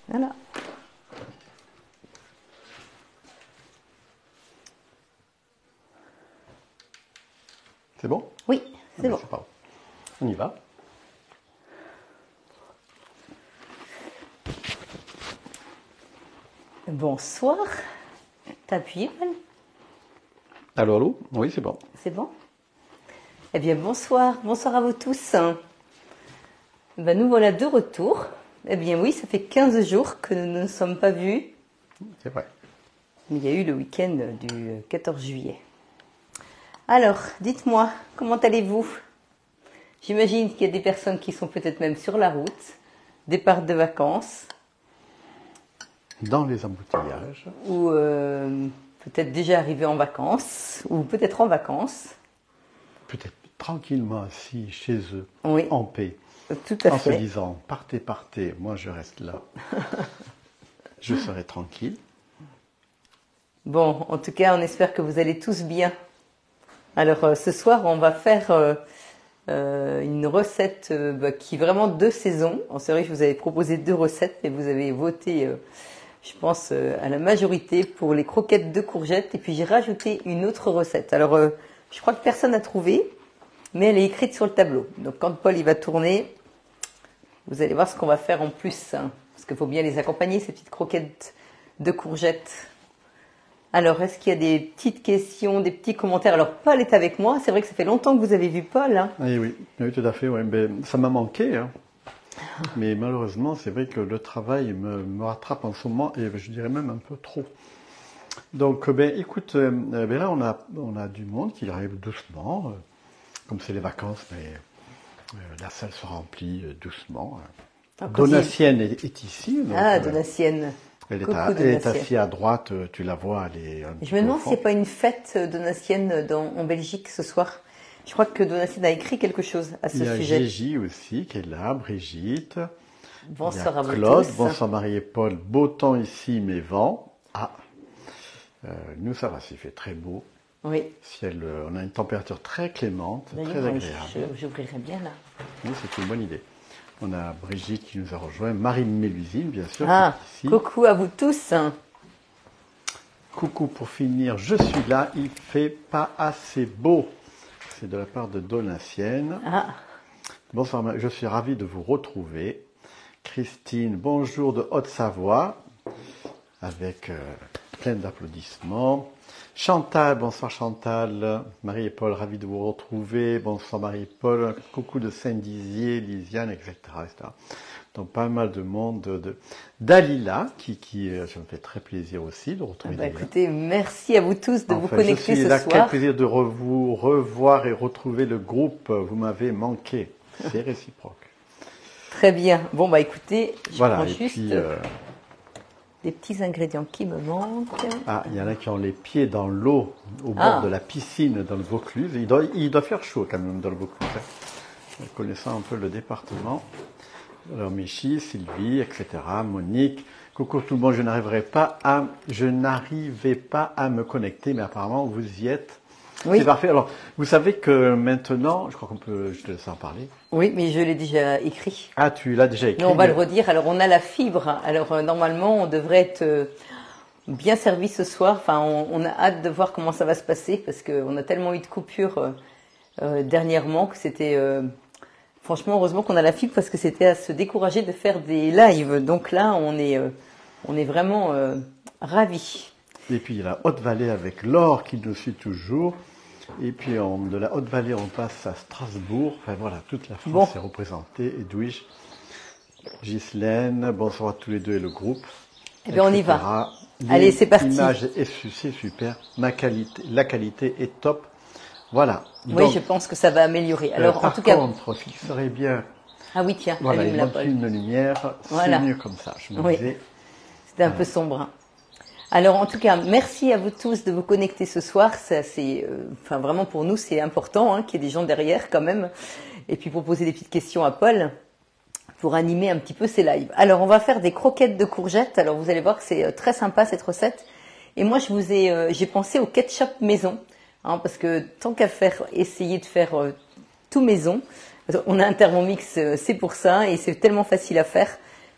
Voilà. C'est bon? Oui, c'est bon. C'est pas bon. On y va. Bonsoir. T'as appuyé, Paul? Allô, allô? Oui, c'est bon. C'est bon? Eh bien, bonsoir. Bonsoir à vous tous. Ben, nous voilà de retour. Eh bien, oui, ça fait 15 jours que nous ne nous sommes pas vus. C'est vrai. Mais il y a eu le week-end du 14 juillet. Alors, dites-moi, comment allez-vous? J'imagine qu'il y a des personnes qui sont peut-être même sur la route, départ de vacances. Dans les embouteillages. Ou peut-être déjà arrivés en vacances, ou peut-être en vacances. Peut-être tranquillement assis chez eux, Oui, en paix, tout à en se fait. disant, partez, partez, moi je reste là. Je serai tranquille. Bon, en tout cas, on espère que vous allez tous bien. Alors, ce soir, on va faire une recette qui est vraiment de saison. C'est vrai que je vous avais proposé 2 recettes, mais vous avez voté, je pense, à la majorité pour les croquettes de courgettes. Et puis, j'ai rajouté une autre recette. Alors, je crois que personne n'a trouvé, mais elle est écrite sur le tableau. Donc, quand Paul il va tourner, vous allez voir ce qu'on va faire en plus. Parce qu'il faut bien les accompagner, ces petites croquettes de courgettes. Alors, est-ce qu'il y a des petites questions, des petits commentaires? Alors, Paul est avec moi. C'est vrai que ça fait longtemps que vous avez vu Paul. Hein. Oui, oui, tout à fait. Ouais. Ben, ça m'a manqué. Hein. Mais malheureusement, c'est vrai que le travail me rattrape en ce moment et je dirais même un peu trop. Donc, ben, écoute, ben là, on a du monde qui arrive doucement. Comme c'est les vacances, mais la salle se remplit doucement. Donatienne est ici. Donc, ah, Donatienne. Elle Coucou, est Donatienne. assise à droite, tu la vois, elle est un Je petit me peu au demande s'il fond. n'y a pas une fête Donatienne en Belgique ce soir. Je crois que Donatienne a écrit quelque chose à ce Il y a sujet. Gigi aussi qui est là, Brigitte. Bonsoir à vous Claude, tous. bonsoir Marie et Paul. Beau temps ici, mais vent. Ah, nous ça va, il fait très beau. Oui. Ciel, on a une température très clémente, très D'ailleurs, agréable. j'ouvrirai bien là. Oui, c'est une bonne idée. On a Brigitte qui nous a rejoint, Marie Mélusine, bien sûr, Ah, qui est ici. coucou à vous tous. Coucou pour finir, je suis là, il fait pas assez beau. C'est de la part de Donatienne. Ah, Bonsoir, je suis ravi de vous retrouver. Christine, bonjour de Haute-Savoie, avec plein d'applaudissements. Chantal, bonsoir Chantal. Marie et Paul, ravi de vous retrouver. Bonsoir Marie et Paul. Coucou de Saint-Dizier, Lisiane, etc., etc. Donc pas mal de monde. Dalila, ça me fait très plaisir aussi de retrouver Dalila. écoutez, merci à vous tous de vous Enfin, connecter je suis ce là, quel soir. plaisir de vous revoir et retrouver le groupe. Vous m'avez manqué. C'est réciproque. Très bien. Bon, bah écoutez, je Voilà, prends et juste puis, des petits ingrédients qui me manquent. ah, il y en a qui ont les pieds dans l'eau, au bord de la piscine, dans le Vaucluse. Il doit faire chaud quand même dans le Vaucluse. Hein. Connaissant un peu le département. Alors, Michi, Sylvie, etc., Monique. Coucou tout le monde, je n'arrivais pas à me connecter, mais apparemment vous y êtes. Oui. C'est parfait. Alors, vous savez que maintenant, je crois je te laisse en parler. Oui, mais je l'ai déjà écrit. Ah, tu l'as déjà écrit. Mais on va le redire. Alors, on a la fibre. Alors, normalement, on devrait être bien servi ce soir. Enfin, on a hâte de voir comment ça va se passer parce qu'on a tellement eu de coupures dernièrement que c'était... franchement, heureusement qu'on a la fibre parce que c'était à se décourager de faire des lives. Donc là, on est vraiment ravis. Et puis, il y a la Haute-Vallée avec Laure qui nous suit toujours. Et puis, de la Haute-Vallée, on passe à Strasbourg. Enfin, voilà, toute la France est représentée. Edwige, Ghislaine, bonsoir à tous les deux et le groupe. Eh bien, on y va. Les Allez, c'est parti. L'image c'est super. La qualité est top. Voilà. Oui, Donc, je pense que ça va améliorer. Alors, en tout cas. Par contre, fixerait bien. Ah oui, tiens, Voilà, allume il la manque Paul. une lumière. Voilà. C'est mieux comme ça. Je me Oui. disais. C'était un peu sombre. Hein. Alors, en tout cas, merci à vous tous de vous connecter ce soir. Ça, enfin, vraiment pour nous, c'est important hein, qu'il y ait des gens derrière quand même. Et puis pour poser des petites questions à Paul, pour animer un petit peu ces lives. Alors, on va faire des croquettes de courgettes. Alors, vous allez voir que c'est très sympa cette recette. Et moi, j'ai pensé au ketchup maison, hein, parce que tant qu'à essayer de faire tout maison. On a un Thermomix, c'est pour ça, et c'est tellement facile à faire.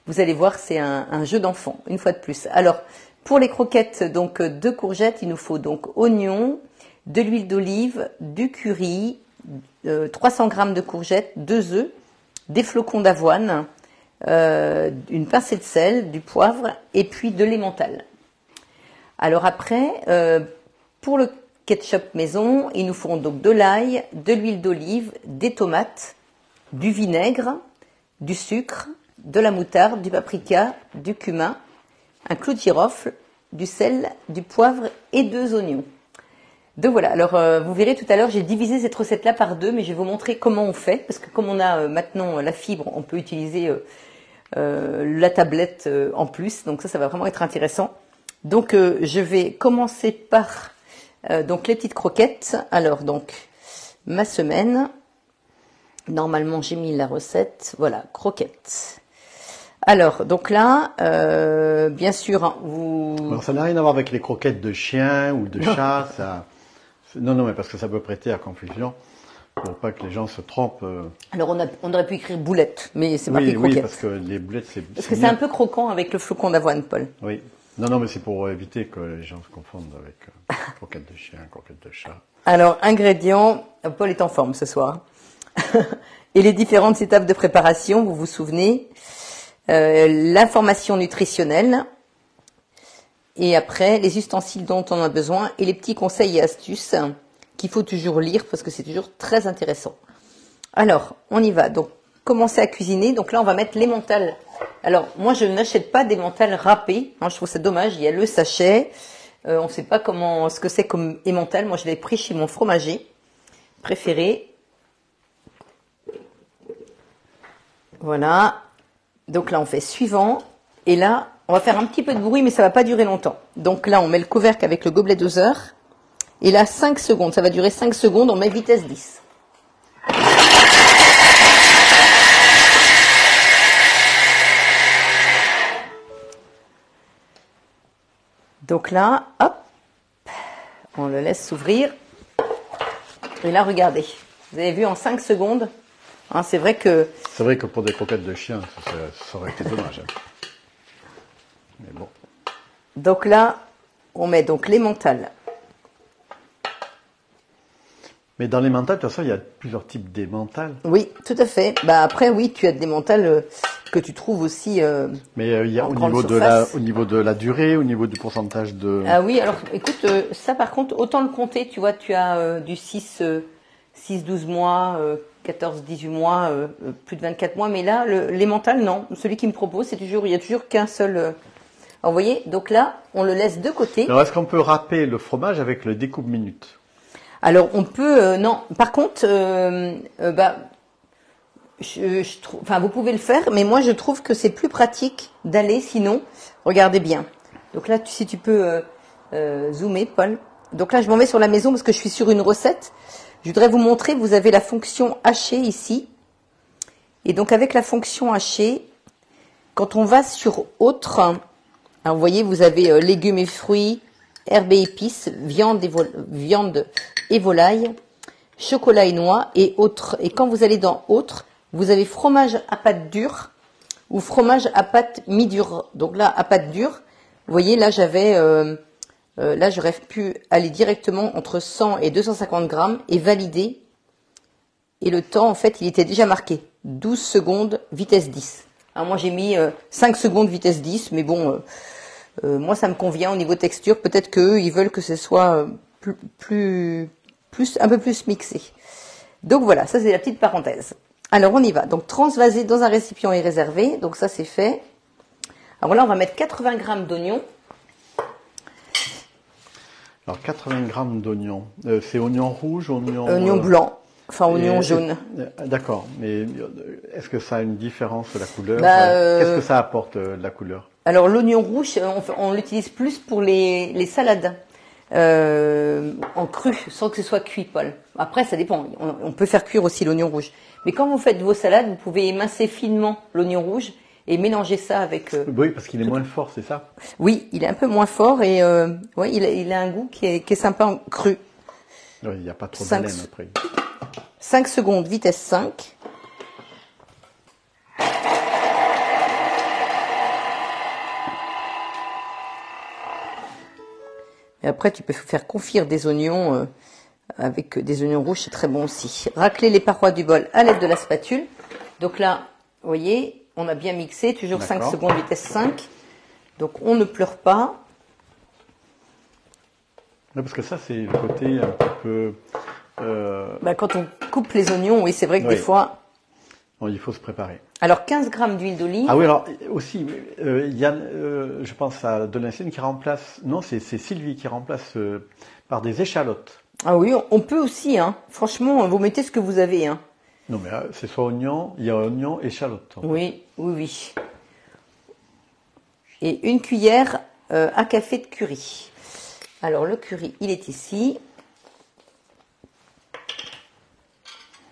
Vous allez voir, c'est un jeu d'enfant, une fois de plus. Alors, pour les croquettes, donc 2 courgettes, il nous faut donc oignons, de l'huile d'olive, du curry, 300 g de courgettes, 2 œufs, des flocons d'avoine, une pincée de sel, du poivre et puis de l'emmental. Alors après, pour le ketchup maison, il nous faut donc de l'ail, de l'huile d'olive, des tomates, du vinaigre, du sucre, de la moutarde, du paprika, du cumin, un clou de girofle, du sel, du poivre et 2 oignons. Donc voilà, alors vous verrez tout à l'heure, j'ai divisé cette recette-là par 2, mais je vais vous montrer comment on fait, parce que comme on a maintenant la fibre, on peut utiliser la tablette en plus, donc ça va vraiment être intéressant. Donc je vais commencer par donc les petites croquettes. Alors donc ma semaine, normalement j'ai mis la recette, voilà, croquettes. Alors, donc là, bien sûr, hein, vous... Alors, ça n'a rien à voir avec les croquettes de chien ou de chat, ça... Non, mais parce que ça peut prêter à confusion, pour pas que les gens se trompent. Alors, on aurait pu écrire boulettes, mais c'est marqué croquettes. Oui, parce que les boulettes, c'est... Parce que c'est un peu croquant avec le flocon d'avoine, Paul. Oui. Non, mais c'est pour éviter que les gens se confondent avec croquettes de chien, croquettes de chat. Alors, ingrédients, Paul est en forme ce soir. Et les différentes étapes de préparation, vous vous souvenez, l'information nutritionnelle, et après les ustensiles dont on a besoin, et les petits conseils et astuces qu'il faut toujours lire, parce que c'est toujours très intéressant. Alors, on y va. Donc, commencer à cuisiner. Donc là, on va mettre l'emmental. Alors, moi, je n'achète pas d'emmental râpé. Moi, je trouve ça dommage. Il y a le sachet. On ne sait pas ce que c'est comme emmental. Moi, je l'ai pris chez mon fromager préféré. Voilà. Donc là, on fait suivant. Et là, on va faire un petit peu de bruit, mais ça va pas durer longtemps. Donc là, on met le couvercle avec le gobelet doseur. Et là, 5 secondes. Ça va durer 5 secondes. On met vitesse 10. Donc là, hop, on le laisse s'ouvrir. Et là, regardez. Vous avez vu en 5 secondes. Hein, c'est vrai que pour des croquettes de chien, ça aurait été dommage. Hein. Mais bon. Donc là, on met donc l'emmental. Mais dans l'emmental, de toute façon, il y a plusieurs types d'emmental. Oui, tout à fait. Bah après, oui, tu as des mentales que tu trouves aussi. Mais il y a au niveau de la durée, au niveau du pourcentage de. Ah oui, alors écoute, ça par contre, autant le compter, tu vois, tu as du 6-12 mois, 14-18 mois, plus de 24 mois, mais là, l'emmental, non. Celui qui me propose, il y a toujours qu'un seul. Alors, vous voyez, donc là, on le laisse de côté. Alors, est-ce qu'on peut râper le fromage avec le découpe minute? Alors, on peut, non. Par contre, vous pouvez le faire, mais moi, je trouve que c'est plus pratique d'aller, sinon, regardez bien. Donc là, si tu peux zoomer, Paul. Donc là, je m'en vais sur la maison parce que je suis sur une recette. Je voudrais vous montrer, vous avez la fonction hacher ici. Et donc, avec la fonction hacher, quand on va sur autre, alors vous voyez, vous avez légumes et fruits, herbes et épices, viande et volaille, chocolat et noix et autres. Et quand vous allez dans autres, vous avez fromage à pâte dure ou fromage à pâte mi-dure. Donc là, à pâte dure, vous voyez, là j'aurais pu aller directement entre 100 et 250 grammes et valider. Et le temps, en fait, il était déjà marqué. 12 secondes, vitesse 10. Alors moi, j'ai mis 5 secondes, vitesse 10, mais bon, moi, ça me convient au niveau texture. Peut-être qu'eux, ils veulent que ce soit un peu plus mixé. Donc voilà, ça c'est la petite parenthèse. Alors on y va. Donc transvaser dans un récipient et réservé. Donc ça c'est fait. Alors là, on va mettre 80 grammes d'oignons. Alors 80 grammes d'oignons. C'est oignon rouge, oignon blanc. Enfin, oignon jaune. D'accord. Mais est-ce que ça a une différence de la couleur? Qu'est-ce que ça apporte, la couleur? Alors, l'oignon rouge, on l'utilise plus pour les salades. En cru, sans que ce soit cuit, Paul. Après, ça dépend. On peut faire cuire aussi l'oignon rouge. Mais quand vous faites vos salades, vous pouvez émincer finement l'oignon rouge et mélanger ça avec... Oui, parce qu'il est moins fort, c'est ça? Oui, il est un peu moins fort et il a un goût qui est sympa en cru. Oui, il n'y a pas trop d'haleine après. 5 secondes, vitesse 5. Et après, tu peux faire confire des oignons avec des oignons rouges, c'est très bon aussi. Racler les parois du bol à l'aide de la spatule. Donc là, vous voyez, on a bien mixé, toujours 5 secondes, vitesse 5. Donc on ne pleure pas. Oui, parce que ça, c'est le côté un petit peu... Quand on coupe les oignons, oui, c'est vrai que des fois... Bon, il faut se préparer. Alors 15 grammes d'huile d'olive. Ah oui, alors aussi, il y a, je pense à Donatien qui remplace... Non, c'est Sylvie qui remplace par des échalotes. Ah oui, on peut aussi, hein. Franchement, vous mettez ce que vous avez, hein. Non, mais c'est soit oignon, il y a oignon et échalote. Oui, oui, oui. Et une cuillère à café de curry. Alors le curry, il est ici.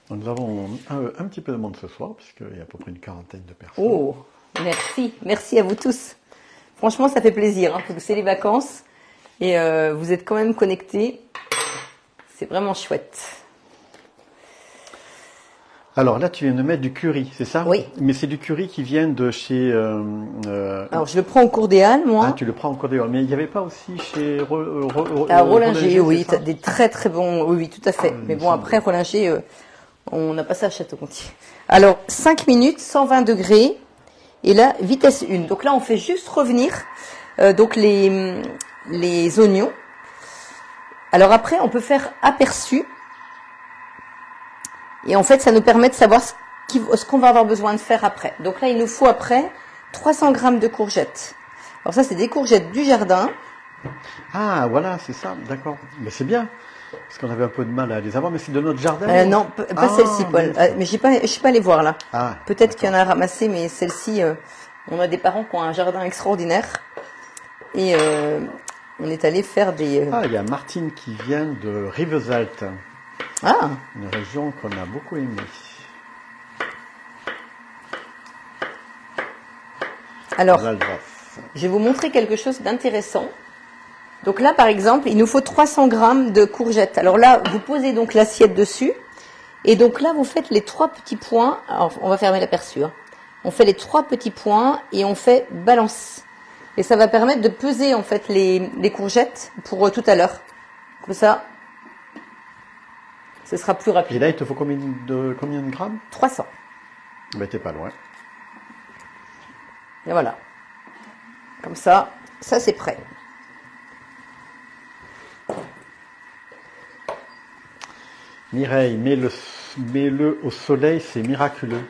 Donc, nous avons un petit peu de monde ce soir, puisqu'il y a à peu près une quarantaine de personnes. Oh, merci. Merci à vous tous. Franchement, ça fait plaisir, hein, parce que c'est les vacances. Et vous êtes quand même connectés. C'est vraiment chouette. Alors là, tu viens de mettre du curry, c'est ça? Oui. Mais c'est du curry qui vient de chez... Alors, je le prends au cours des Halles, moi. Ah, tu le prends au cours des Halles. Mais il n'y avait pas aussi chez Rollinger, oui. Des très très bons... Oui, oui, tout à fait. Mais bon, après, Rollinger, on n'a pas ça à Château-Gontier. Alors, 5 minutes, 120 degrés. Et là, vitesse 1. Donc là, on fait juste revenir donc les oignons. Alors après, on peut faire aperçu. Et en fait, ça nous permet de savoir ce qu'on va avoir besoin de faire après. Donc là, il nous faut après 300 grammes de courgettes. Alors ça, c'est des courgettes du jardin. Ah, voilà, c'est ça, d'accord. Mais c'est bien, parce qu'on avait un peu de mal à les avoir, mais c'est de notre jardin. Non, pas celle-ci, Paul. Mais je suis pas allée voir là. Ah, peut-être qu'il y en a ramassé, mais celle-ci, on a des parents qui ont un jardin extraordinaire. Et on est allé faire des... Ah, il y a Martine qui vient de Rivesaltes. Ah. Une région qu'on a beaucoup aimée. Alors, je vais vous montrer quelque chose d'intéressant. Donc là, par exemple, il nous faut 300 grammes de courgettes. Alors là, vous posez donc l'assiette dessus. Et donc là, vous faites les 3 petits points. Alors, on va fermer l'aperçu. Hein. On fait les 3 petits points et on fait balance. Et ça va permettre de peser en fait les courgettes pour tout à l'heure. Comme ça, ce sera plus rapide. Et là, il te faut combien de grammes? 300. Ben, t'es pas loin. Et voilà. Comme ça c'est prêt. Mireille, mets-le au soleil, c'est miraculeux.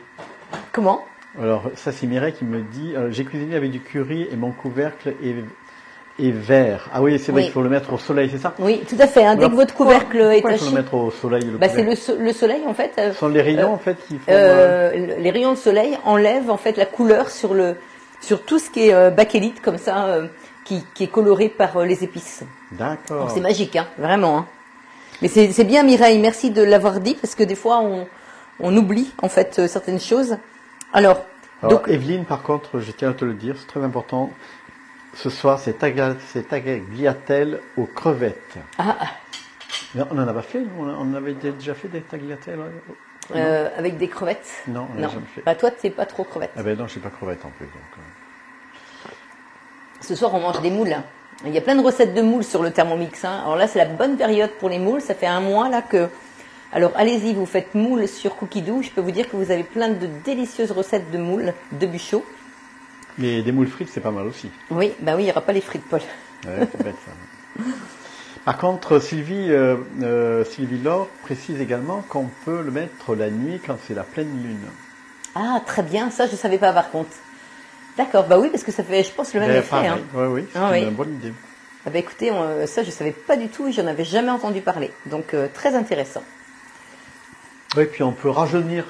Comment? Alors, ça, c'est Mireille qui me dit, j'ai cuisiné avec du curry et mon couvercle est vert. Ah oui, c'est vrai, il faut le mettre au soleil, c'est ça? Oui, tout à fait. Hein, dès que votre couvercle est pourquoi taché. Il faut le mettre au soleil. C'est le soleil, en fait. Ce sont les rayons, en fait, qui font... les rayons de soleil enlèvent, en fait, la couleur sur tout ce qui est bakélite, comme ça, qui est coloré par les épices. D'accord. C'est magique, hein, vraiment. Hein. Mais c'est bien, Mireille, merci de l'avoir dit, parce que des fois, on oublie, en fait, certaines choses. Alors donc, Evelyne, par contre, je tiens à te le dire, c'est très important. Ce soir, c'est tagliatelle aux crevettes. Ah. Non, on en a pas fait, on avait déjà fait des tagliatelles. Avec des crevettes? Non, on n'a jamais fait. Bah, toi, tu n'es pas trop crevette. Ah ben non, je suis pas crevette en plus. Donc, Ce soir, on mange des moules. Il y a plein de recettes de moules sur le Thermomix. Hein. Alors là, c'est la bonne période pour les moules. Ça fait 1 mois là que... Alors allez-y, vous faites moules sur Cookidoo. Je peux vous dire que vous avez plein de délicieuses recettes de moules, de Buchot. Mais des moules frites, c'est pas mal aussi. Oui, bah oui, il n'y aura pas les frites, Paul. Ouais, c'est bête ça. Par contre, Sylvie Laure précise également qu'on peut le mettre la nuit quand c'est la pleine lune. Ah, très bien. Ça, je ne savais pas par contre. D'accord, bah oui, parce que ça fait, je pense, le même effet. Hein. Oui, c'est une bonne idée. Ah bah écoutez, ça, je ne savais pas du tout et j'en avais jamais entendu parler. Donc, très intéressant. Oui, puis on peut rajeunir.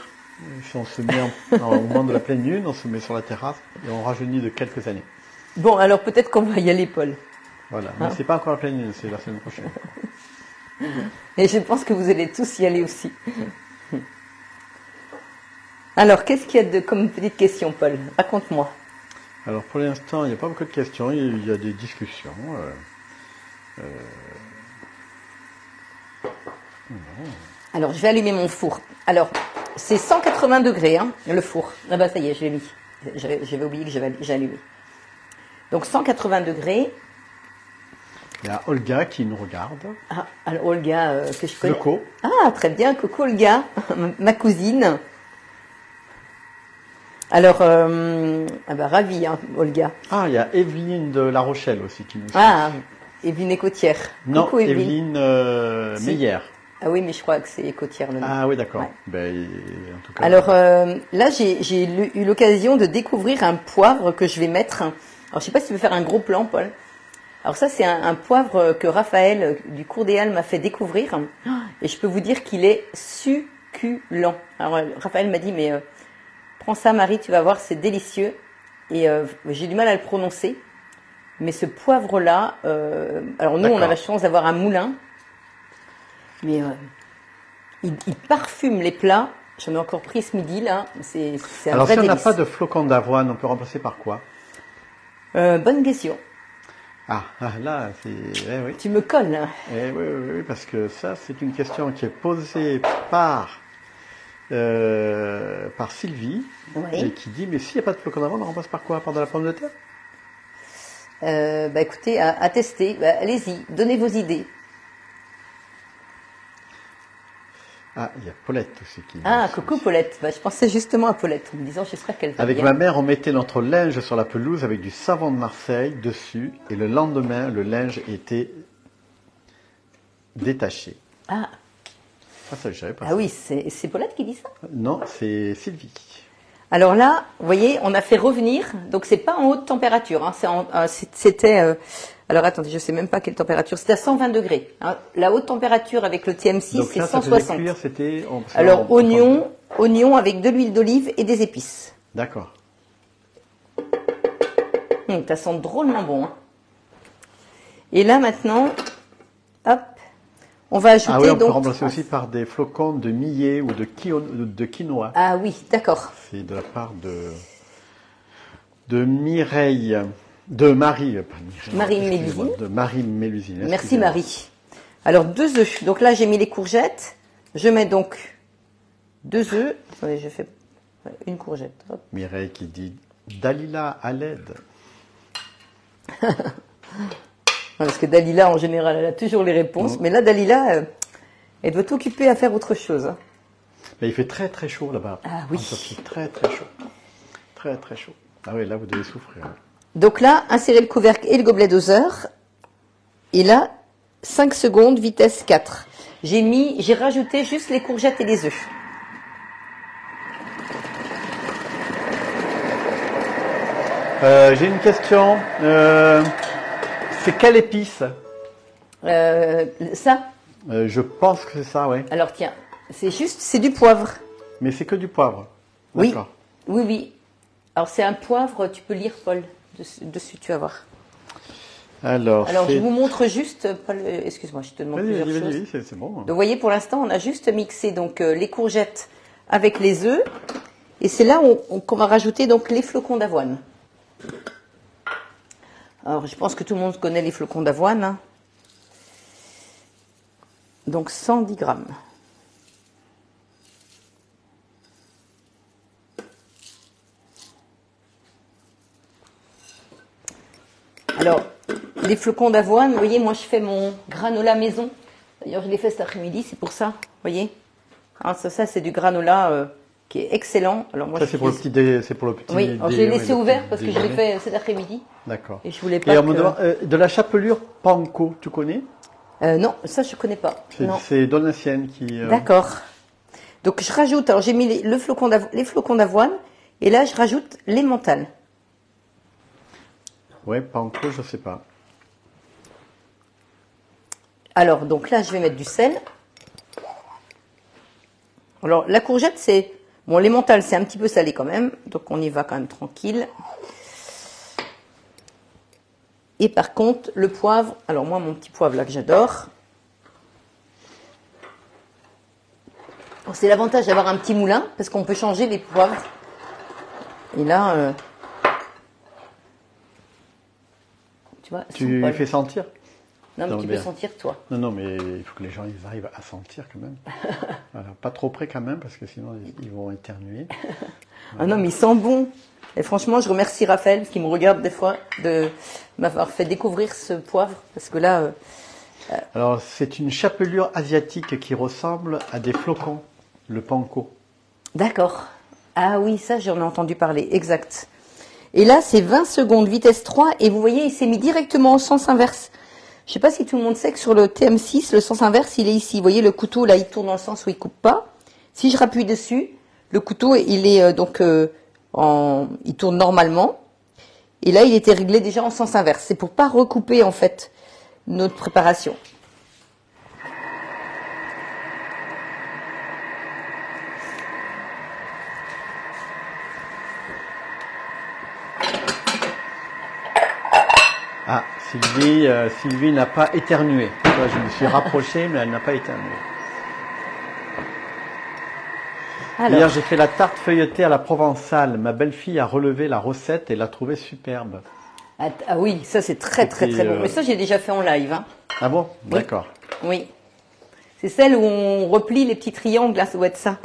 Si on se met au moment de la pleine lune, on se met sur la terrasse et on rajeunit de quelques années. Bon, alors peut-être qu'on va y aller, Paul. Voilà, mais c'est pas encore la pleine lune, c'est la semaine prochaine. Et je pense que vous allez tous y aller aussi. Alors, qu'est-ce qu'il y a comme petite question, Paul? Raconte-moi. Alors, pour l'instant, il n'y a pas beaucoup de questions, il y a des discussions. Alors, je vais allumer mon four. Alors, c'est 180 degrés, hein, le four. Ah bah ça y est, je l'ai mis. J'avais oublié que j'ai allumé. Donc, 180 degrés. Il y a Olga qui nous regarde. Ah, alors Olga, que je connais. Coco. Ah, très bien, coucou Olga, ma cousine. Alors, ah bah, ravie, hein, Olga. Ah, il y a Evelyne de La Rochelle aussi qui nous suit. Ah, Evelyne Écotière. Non, Coucou Evelyne Si. Meyer. Ah oui, mais je crois que c'est Écotière le nom. Ah oui, d'accord. Ouais. Ben, en tout cas, Alors là, j'ai eu l'occasion de découvrir un poivre que je vais mettre. Alors, je sais pas si tu veux faire un gros plan, Paul. Alors ça, c'est un poivre que Raphaël du Cours des Halles m'a fait découvrir. Et je peux vous dire qu'il est succulent. Alors Raphaël m'a dit, mais prends ça, Marie, tu vas voir, c'est délicieux. Et j'ai du mal à le prononcer. Mais ce poivre-là, alors nous, on a D'accord. la chance d'avoir un moulin. Mais il parfume les plats. J'en ai encore pris ce midi, là. C'est un alors vrai si on n'a délice. pas de flocons d'avoine, on peut remplacer par quoi? Bonne question. Là, c'est... Eh oui. Tu me colles, hein. Eh oui, oui, oui, parce que ça, c'est une question qui est posée par Sylvie, Oui. et qui dit, mais s'il n'y a pas de flocons d'avoine, on remplace par quoi? Par de la pomme de terre? Bah écoutez, à tester. Bah, allez-y, donnez vos idées. Ah, il y a Paulette aussi qui... Ah, coucou Paulette. Bah, je pensais justement à Paulette en me disant j'espère qu'elle va Avec bien. ma mère, on mettait notre linge sur la pelouse avec du savon de Marseille dessus, et le lendemain, le linge était détaché. Ah, Ça, je savais pas. ah oui, c'est Paulette qui dit ça. Non, c'est Sylvie. Alors là, vous voyez, on a fait revenir. Donc c'est pas en haute température. Hein, c'était. Alors attendez, je sais même pas quelle température. C'était à 120 degrés. Hein. La haute température avec le TM6, Donc c'est là, ça faisait 160. cuire, c'était... Alors oignon avec de l'huile d'olive et des épices. D'accord. Ça sent drôlement bon. Hein. Et là maintenant, hop, on va ajouter Ah oui, on peut donc. remplacer aussi par des flocons de millet ou de quinoa. Ah oui, d'accord. C'est de la part de Mireille, de Marie, pas Mireille, Marie excusez-moi, Mélusine. de Marie Mélusine. Merci excusez-moi. Marie. Alors 2 œufs. Donc là j'ai mis les courgettes. Je mets donc 2 œufs. Attendez, je fais une courgette. Hop. Mireille qui dit Dalila à l'aide. Non, parce que Dalila en général elle a toujours les réponses. Mais là Dalila, elle doit t'occuper à faire autre chose. Hein. Mais il fait très très chaud là-bas. Ah oui. Ça fait très très chaud. Très très chaud. Ah oui, là vous devez souffrir. Donc là, insérer le couvercle et le gobelet doseur. Et là, 5 secondes, vitesse 4. J'ai rajouté juste les courgettes et les œufs. J'ai une question. C'est quelle épice? Ça, Je pense que c'est ça, oui. alors tiens, c'est du poivre. Mais c'est que du poivre. Oui, D'accord. oui, oui. Alors c'est un poivre, tu peux lire Paul, dessus tu vas voir. Alors Je vous montre juste, Paul, excuse-moi, je te demande Vas-y, plusieurs vas-y, choses. vas-y, c'est bon. Donc vous voyez, pour l'instant, on a juste mixé donc les courgettes avec les œufs. Et c'est là qu'on va rajouter donc les flocons d'avoine. Alors je pense que tout le monde connaît les flocons d'avoine. Hein. Donc 110 grammes. Alors, les flocons d'avoine, vous voyez, moi je fais mon granola maison. D'ailleurs, je l'ai fait cet après-midi, c'est pour ça, vous voyez. Hein, ça c'est du granola qui est excellent. Alors moi, Ça, c'est pour le petit Oui, alors je l'ai laissé ouvert parce que je l'ai fait cet après-midi. D'accord. Et je voulais pas Et on me que... demande, de la chapelure panko, tu connais? Non, ça je connais pas. Non. C'est Donatienne qui... D'accord. Donc je rajoute, alors j'ai mis les flocons d'avoine et là je rajoute l'emmental. Ouais, panko, je sais pas. Alors donc là je vais mettre du sel. Alors la courgette c'est... Bon, l'emmental c'est un petit peu salé quand même, donc on y va quand même tranquille. Et par contre le poivre, alors moi mon petit poivre là que j'adore. C'est l'avantage d'avoir un petit moulin parce qu'on peut changer les poivres. Et là, tu vois. Tu fais sentir? Non, mais Non, tu bien. peux sentir toi. Non, mais il faut que les gens ils arrivent à sentir quand même. Voilà, pas trop près quand même, parce que sinon ils vont éternuer. Ah non, mais il sent bon. Et franchement, je remercie Raphaël qui me regarde des fois de m'avoir fait découvrir ce poivre, parce que là, Alors, c'est une chapelure asiatique qui ressemble à des flocons, le panko. d'accord. Ah oui, ça j'en ai entendu parler, exact. Et là, c'est 20 secondes, vitesse 3, et vous voyez, il s'est mis directement au sens inverse. Je sais pas si tout le monde sait que sur le TM6, le sens inverse, il est ici. Vous voyez, le couteau, là, il tourne dans le sens où il coupe pas. Si je rappuie dessus, le couteau, il est il tourne normalement. Et là, il était réglé déjà en sens inverse. C'est pour pas recouper, en fait, notre préparation. Ah, Sylvie n'a pas éternué. Toi, je me suis rapproché, mais elle n'a pas éternué. Alors, Hier, j'ai fait la tarte feuilletée à la provençale. Ma belle-fille a relevé la recette et l'a trouvée superbe. ah oui, ça c'est très très très bon. Mais ça, j'ai déjà fait en live. Hein. Ah bon? D'accord. Oui. C'est celle où on replie les petits triangles, là, ça doit être ça.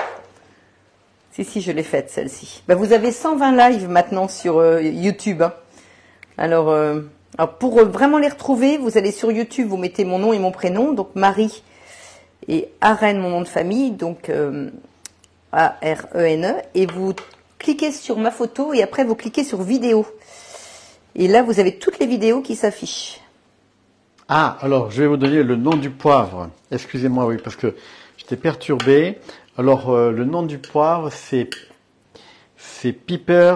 Si, je l'ai faite, celle-ci. Ben, vous avez 120 lives maintenant sur YouTube. Hein. Alors, pour vraiment les retrouver, vous allez sur YouTube, vous mettez mon nom et mon prénom, donc Marie et Arène, mon nom de famille, donc A-R-E-N-E, et vous cliquez sur ma photo et après vous cliquez sur vidéo. Et là, vous avez toutes les vidéos qui s'affichent. Ah, alors, je vais vous donner le nom du poivre. Excusez-moi, oui, parce que j'étais perturbé. Alors, le nom du poivre, c'est Piper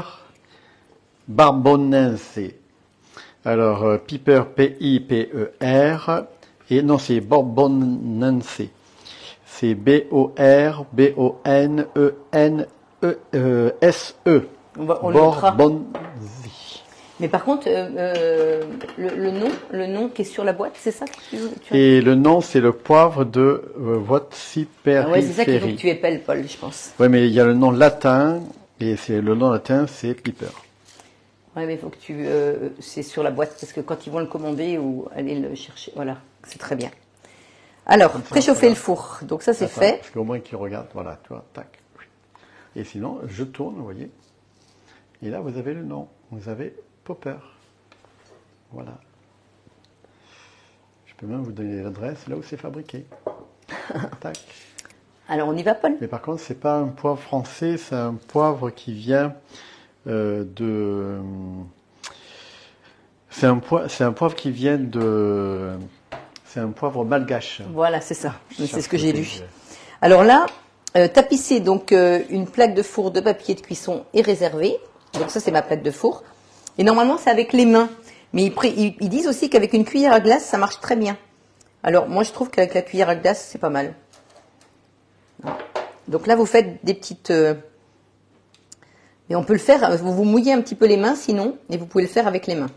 Bourbonnense. Alors, Piper, P-I-P-E-R, et non, c'est Bourbonnense. C'est B-O-R-B-O-N-E-N-E-S-E. On le notera. Bourbonnense. Mais par contre, le nom qui est sur la boîte, c'est ça que tu as... Et le nom, c'est le poivre de Voitsi-Périphérie. Ah ouais, c'est ça qu'il faut que tu épelles, Paul, je pense. Oui, mais il y a le nom latin, et le nom latin, c'est Piper. Oui, mais il faut que c'est sur la boîte, parce que quand ils vont le commander ou aller le chercher, voilà, c'est très bien. Alors, préchauffer le four, donc ça c'est fait. Parce qu'au moins qu'ils regardent, voilà, tu vois, tac. Et sinon, je tourne, vous voyez. Et là, vous avez le nom. Vous avez Popper. Voilà. Je peux même vous donner l'adresse là où c'est fabriqué. Tac. Alors, on y va, Paul? Mais par contre, c'est pas un poivre français, c'est un poivre qui vient C'est un poivre qui vient de... C'est un poivre malgache. Voilà, c'est ça. C'est ce que j'ai lu. Alors là, tapisser donc une plaque de four de papier de cuisson est réservée. Donc ça, c'est ma plaque de four. Et normalement, c'est avec les mains. Mais ils disent aussi qu'avec une cuillère à glace, ça marche très bien. Alors moi, je trouve qu'avec la cuillère à glace, c'est pas mal. Donc là, vous faites des petites... Mais on peut le faire, vous vous mouillez un petit peu les mains sinon, et vous pouvez le faire avec les mains.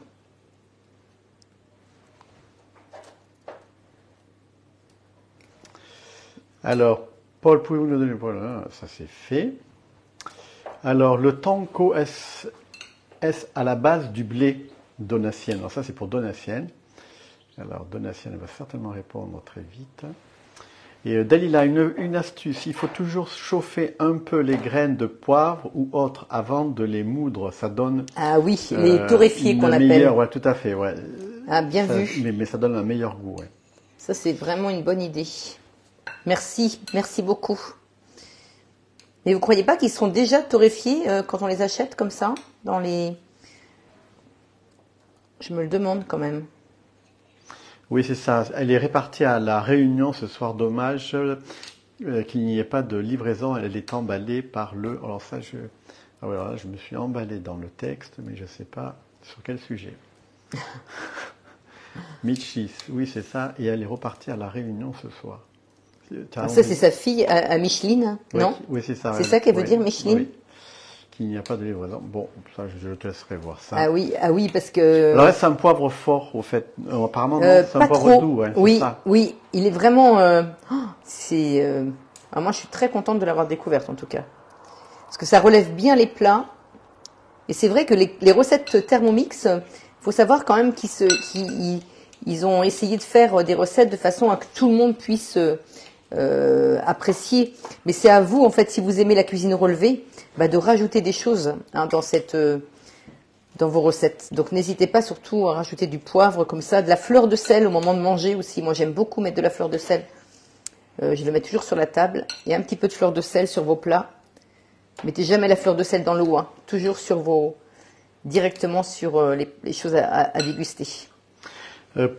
Alors, Paul, pouvez-vous nous donner... Ça, c'est fait. Alors, le tanko est à la base du blé donatienne. Alors ça, c'est pour Donatienne. Alors, Donatienne va certainement répondre très vite. Et Dalila, une astuce. Il faut toujours chauffer un peu les graines de poivre ou autres avant de les moudre. Ça donne... Ah oui, les torréfiés qu'on appelle. Ouais, tout à fait, ouais. Ah, bien vu. Mais ça donne un meilleur goût, ouais. Ça, c'est vraiment une bonne idée. Merci beaucoup. Mais vous croyez pas qu'ils sont déjà torréfiés quand on les achète comme ça dans les... Je me le demande quand même. Oui, c'est ça. Elle est répartie à la Réunion ce soir. Dommage qu'il n'y ait pas de livraison. Elle est emballée par le... Alors ça, voilà, je me suis emballé dans le texte, mais je ne sais pas sur quel sujet. Michis, oui, c'est ça. Et elle est repartie à la Réunion ce soir. Ça, c'est sa fille à Micheline, non? Oui, c'est ça. C'est ça qu'elle veut dire, Micheline? Oui. Qu'il n'y a pas de livraison. Bon, ça, je te laisserai voir ça. Ah oui, parce que... Alors là, c'est un poivre fort, au fait. Apparemment, non, c'est un poivre doux. Ouais, oui, ça. Oui, il est vraiment... moi, je suis très contente de l'avoir découverte, en tout cas. Parce que ça relève bien les plats. Et c'est vrai que les recettes Thermomix, il faut savoir quand même qu'ils ont essayé de faire des recettes de façon à que tout le monde puisse... apprécier, mais c'est à vous en fait, si vous aimez la cuisine relevée, de rajouter des choses dans cette dans vos recettes. Donc n'hésitez pas surtout à rajouter du poivre comme ça, de la fleur de sel au moment de manger aussi. Moi j'aime beaucoup mettre de la fleur de sel. Je le mets toujours sur la table. Et un petit peu de fleur de sel sur vos plats. Mettez jamais la fleur de sel dans l'eau, hein. Toujours directement sur les choses à déguster.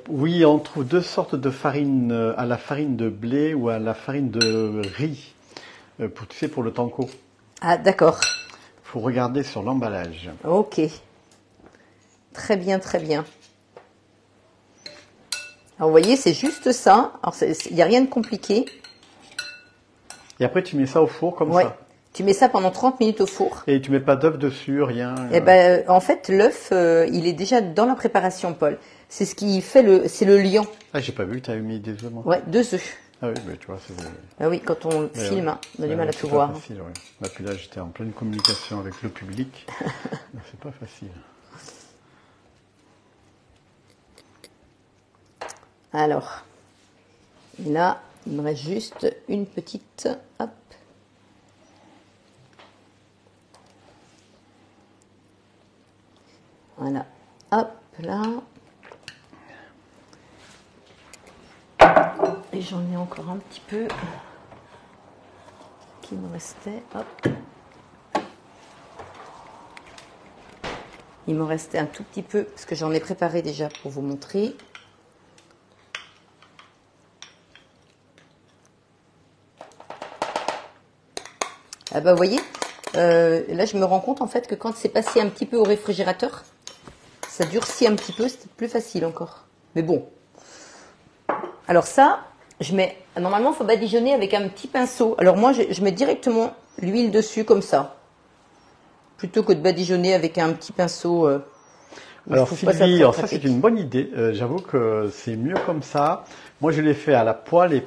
Oui, on trouve deux sortes de farine, à la farine de blé ou à la farine de riz, tu sais, pour le tanko. Ah, d'accord. Il faut regarder sur l'emballage. Ok. Très bien, très bien. Alors, vous voyez, c'est juste ça. Alors, il n'y a rien de compliqué. Et après, tu mets ça au four comme Ouais. ça. Tu mets ça pendant 30 minutes au four. Et tu mets pas d'œuf dessus, rien. Eh ben, en fait, l'œuf, il est déjà dans la préparation, Paul. C'est ce qui fait c'est le liant. Ah, j'ai pas vu, tu avais mis des œufs, moi. Ouais, 2 œufs. Ah oui, mais tu vois, c'est... Ah oui, quand on filme, hein, on a du mal à tout voir. C'est pas facile, oui. Là, puis là, j'étais en pleine communication avec le public. C'est pas facile. Alors, là, il me reste juste une petite... Hop. Voilà. Hop, là. Et j'en ai encore un petit peu qui me restait. Hop. Il me restait un tout petit peu parce que j'en ai préparé déjà pour vous montrer. Ah bah vous voyez, là je me rends compte en fait que quand c'est passé un petit peu au réfrigérateur, ça durcit un petit peu, c'est plus facile encore. Mais bon. Alors ça, normalement il faut badigeonner avec un petit pinceau. Alors moi je mets directement l'huile dessus comme ça. Plutôt que de badigeonner avec un petit pinceau. Alors Sylvie, ça c'est une bonne idée. J'avoue que c'est mieux comme ça. Moi je l'ai fait à la poêle et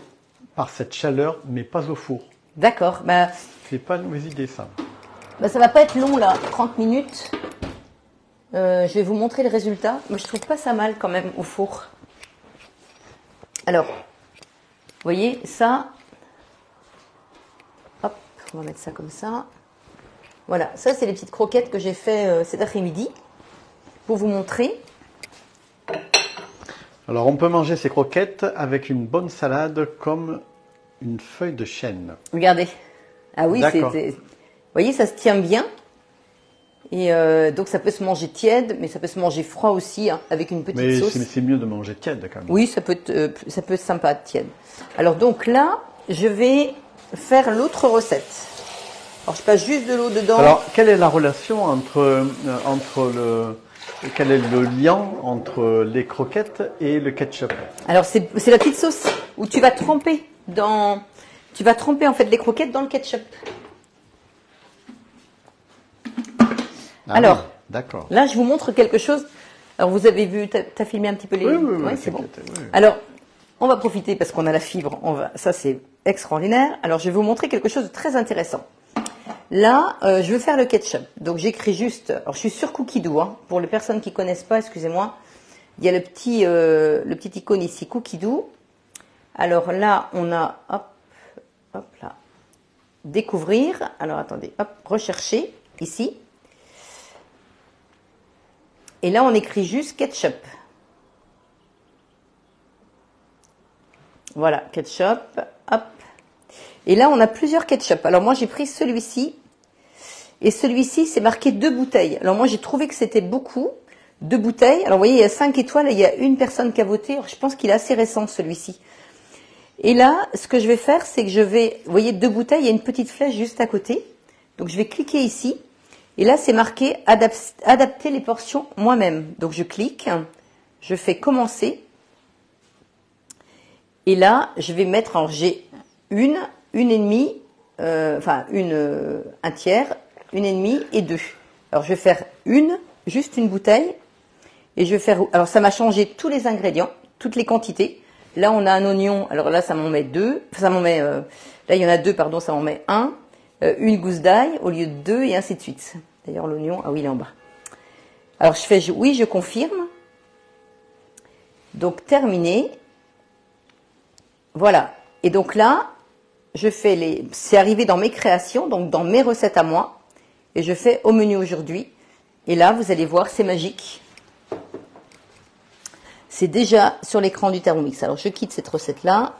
par cette chaleur, mais pas au four. D'accord. Bah, c'est pas une mauvaise idée ça. Bah, ça va pas être long là, 30 minutes. Je vais vous montrer le résultat. Moi je trouve pas ça mal quand même au four. Alors, vous voyez ça. Hop, on va mettre ça comme ça. Voilà, ça c'est les petites croquettes que j'ai fait cet après-midi pour vous montrer. Alors on peut manger ces croquettes avec une bonne salade comme une feuille de chêne. Regardez. Ah oui, vous voyez, ça se tient bien. Et donc ça peut se manger tiède, mais ça peut se manger froid aussi, hein, avec une petite sauce. Mais c'est mieux de manger tiède quand même. Oui, ça peut être sympa, tiède. Alors donc là, je vais faire l'autre recette. Alors je passe juste de l'eau dedans. Alors quelle est la relation quel est le lien entre les croquettes et le ketchup? Alors c'est la petite sauce où tu vas tremper en fait les croquettes dans le ketchup. Alors, oui, d'accord. Là, je vous montre quelque chose. Alors, vous avez vu, tu as filmé un petit peu les... Oui, c'est bon. Oui. Alors, on va profiter parce qu'on a la fibre. Ça, c'est extraordinaire. Alors, je vais vous montrer quelque chose de très intéressant. Là, je vais faire le ketchup. Donc, j'écris juste... Alors, je suis sur Cookidoo. Hein. Pour les personnes qui ne connaissent pas, excusez-moi. Il y a le petit icône ici, Cookidoo. Alors là, on a... Hop là. Découvrir. Alors, attendez. Hop, rechercher. Ici. Et là, on écrit juste ketchup. Voilà, ketchup. Hop. Et là, on a plusieurs ketchup. Alors moi, j'ai pris celui-ci. Et celui-ci, c'est marqué 2 bouteilles. Alors moi, j'ai trouvé que c'était beaucoup. 2 bouteilles. Alors vous voyez, il y a 5 étoiles et il y a une personne qui a voté. Alors, je pense qu'il est assez récent, celui-ci. Et là, ce que je vais faire, c'est que je vais... Vous voyez, 2 bouteilles, il y a une petite flèche juste à côté. Donc, je vais cliquer ici. Et là, c'est marqué adapter les portions moi-même. Donc, je clique, je fais commencer. Et là, je vais mettre, alors j'ai une et demie, un tiers, une et demie et 2. Alors, je vais faire juste une bouteille. Et je vais faire, alors ça m'a changé tous les ingrédients, toutes les quantités. Là, on a un oignon, alors là, ça m'en met 2. Là, il y en a 2, pardon, ça m'en met 1. Une gousse d'ail au lieu de 2 et ainsi de suite. D'ailleurs, l'oignon, ah oui, il est en bas. Alors, je fais oui, je confirme. Donc, terminé. Voilà. Et donc là, je fais c'est arrivé dans mes créations, donc dans mes recettes à moi. Et je fais au menu aujourd'hui. Et là, vous allez voir, c'est magique. C'est déjà sur l'écran du Thermomix. Alors, je quitte cette recette-là.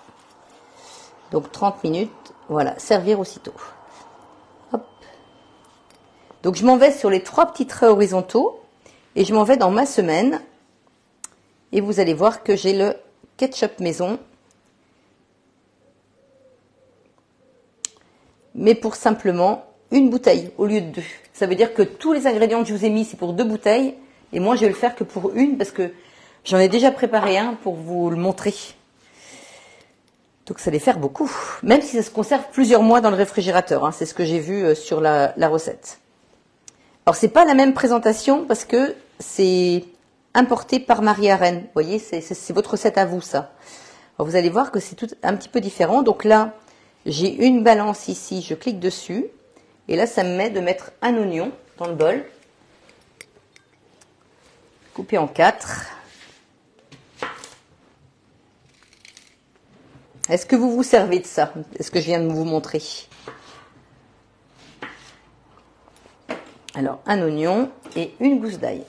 Donc, 30 minutes. Voilà, servir aussitôt. Hop. Donc, je m'en vais sur les 3 petits traits horizontaux. Et je m'en vais dans ma semaine. Et vous allez voir que j'ai le ketchup maison. Mais pour simplement une bouteille au lieu de 2. Ça veut dire que tous les ingrédients que je vous ai mis, c'est pour 2 bouteilles. Et moi, je vais le faire que pour une parce que j'en ai déjà préparé un pour vous le montrer. Donc, ça allait faire beaucoup. Même si ça se conserve plusieurs mois dans le réfrigérateur. Hein. C'est ce que j'ai vu sur la recette. Alors, c'est pas la même présentation parce que c'est importé par Marie-Arène. Vous voyez, c'est votre recette à vous, ça. Alors, vous allez voir que c'est tout un petit peu différent. Donc là, j'ai une balance ici. Je clique dessus. Et là, ça me met de mettre un oignon dans le bol. Coupé en 4. Est-ce que vous vous servez de ça? Est-ce que je viens de vous montrer? Alors, un oignon et une gousse d'ail.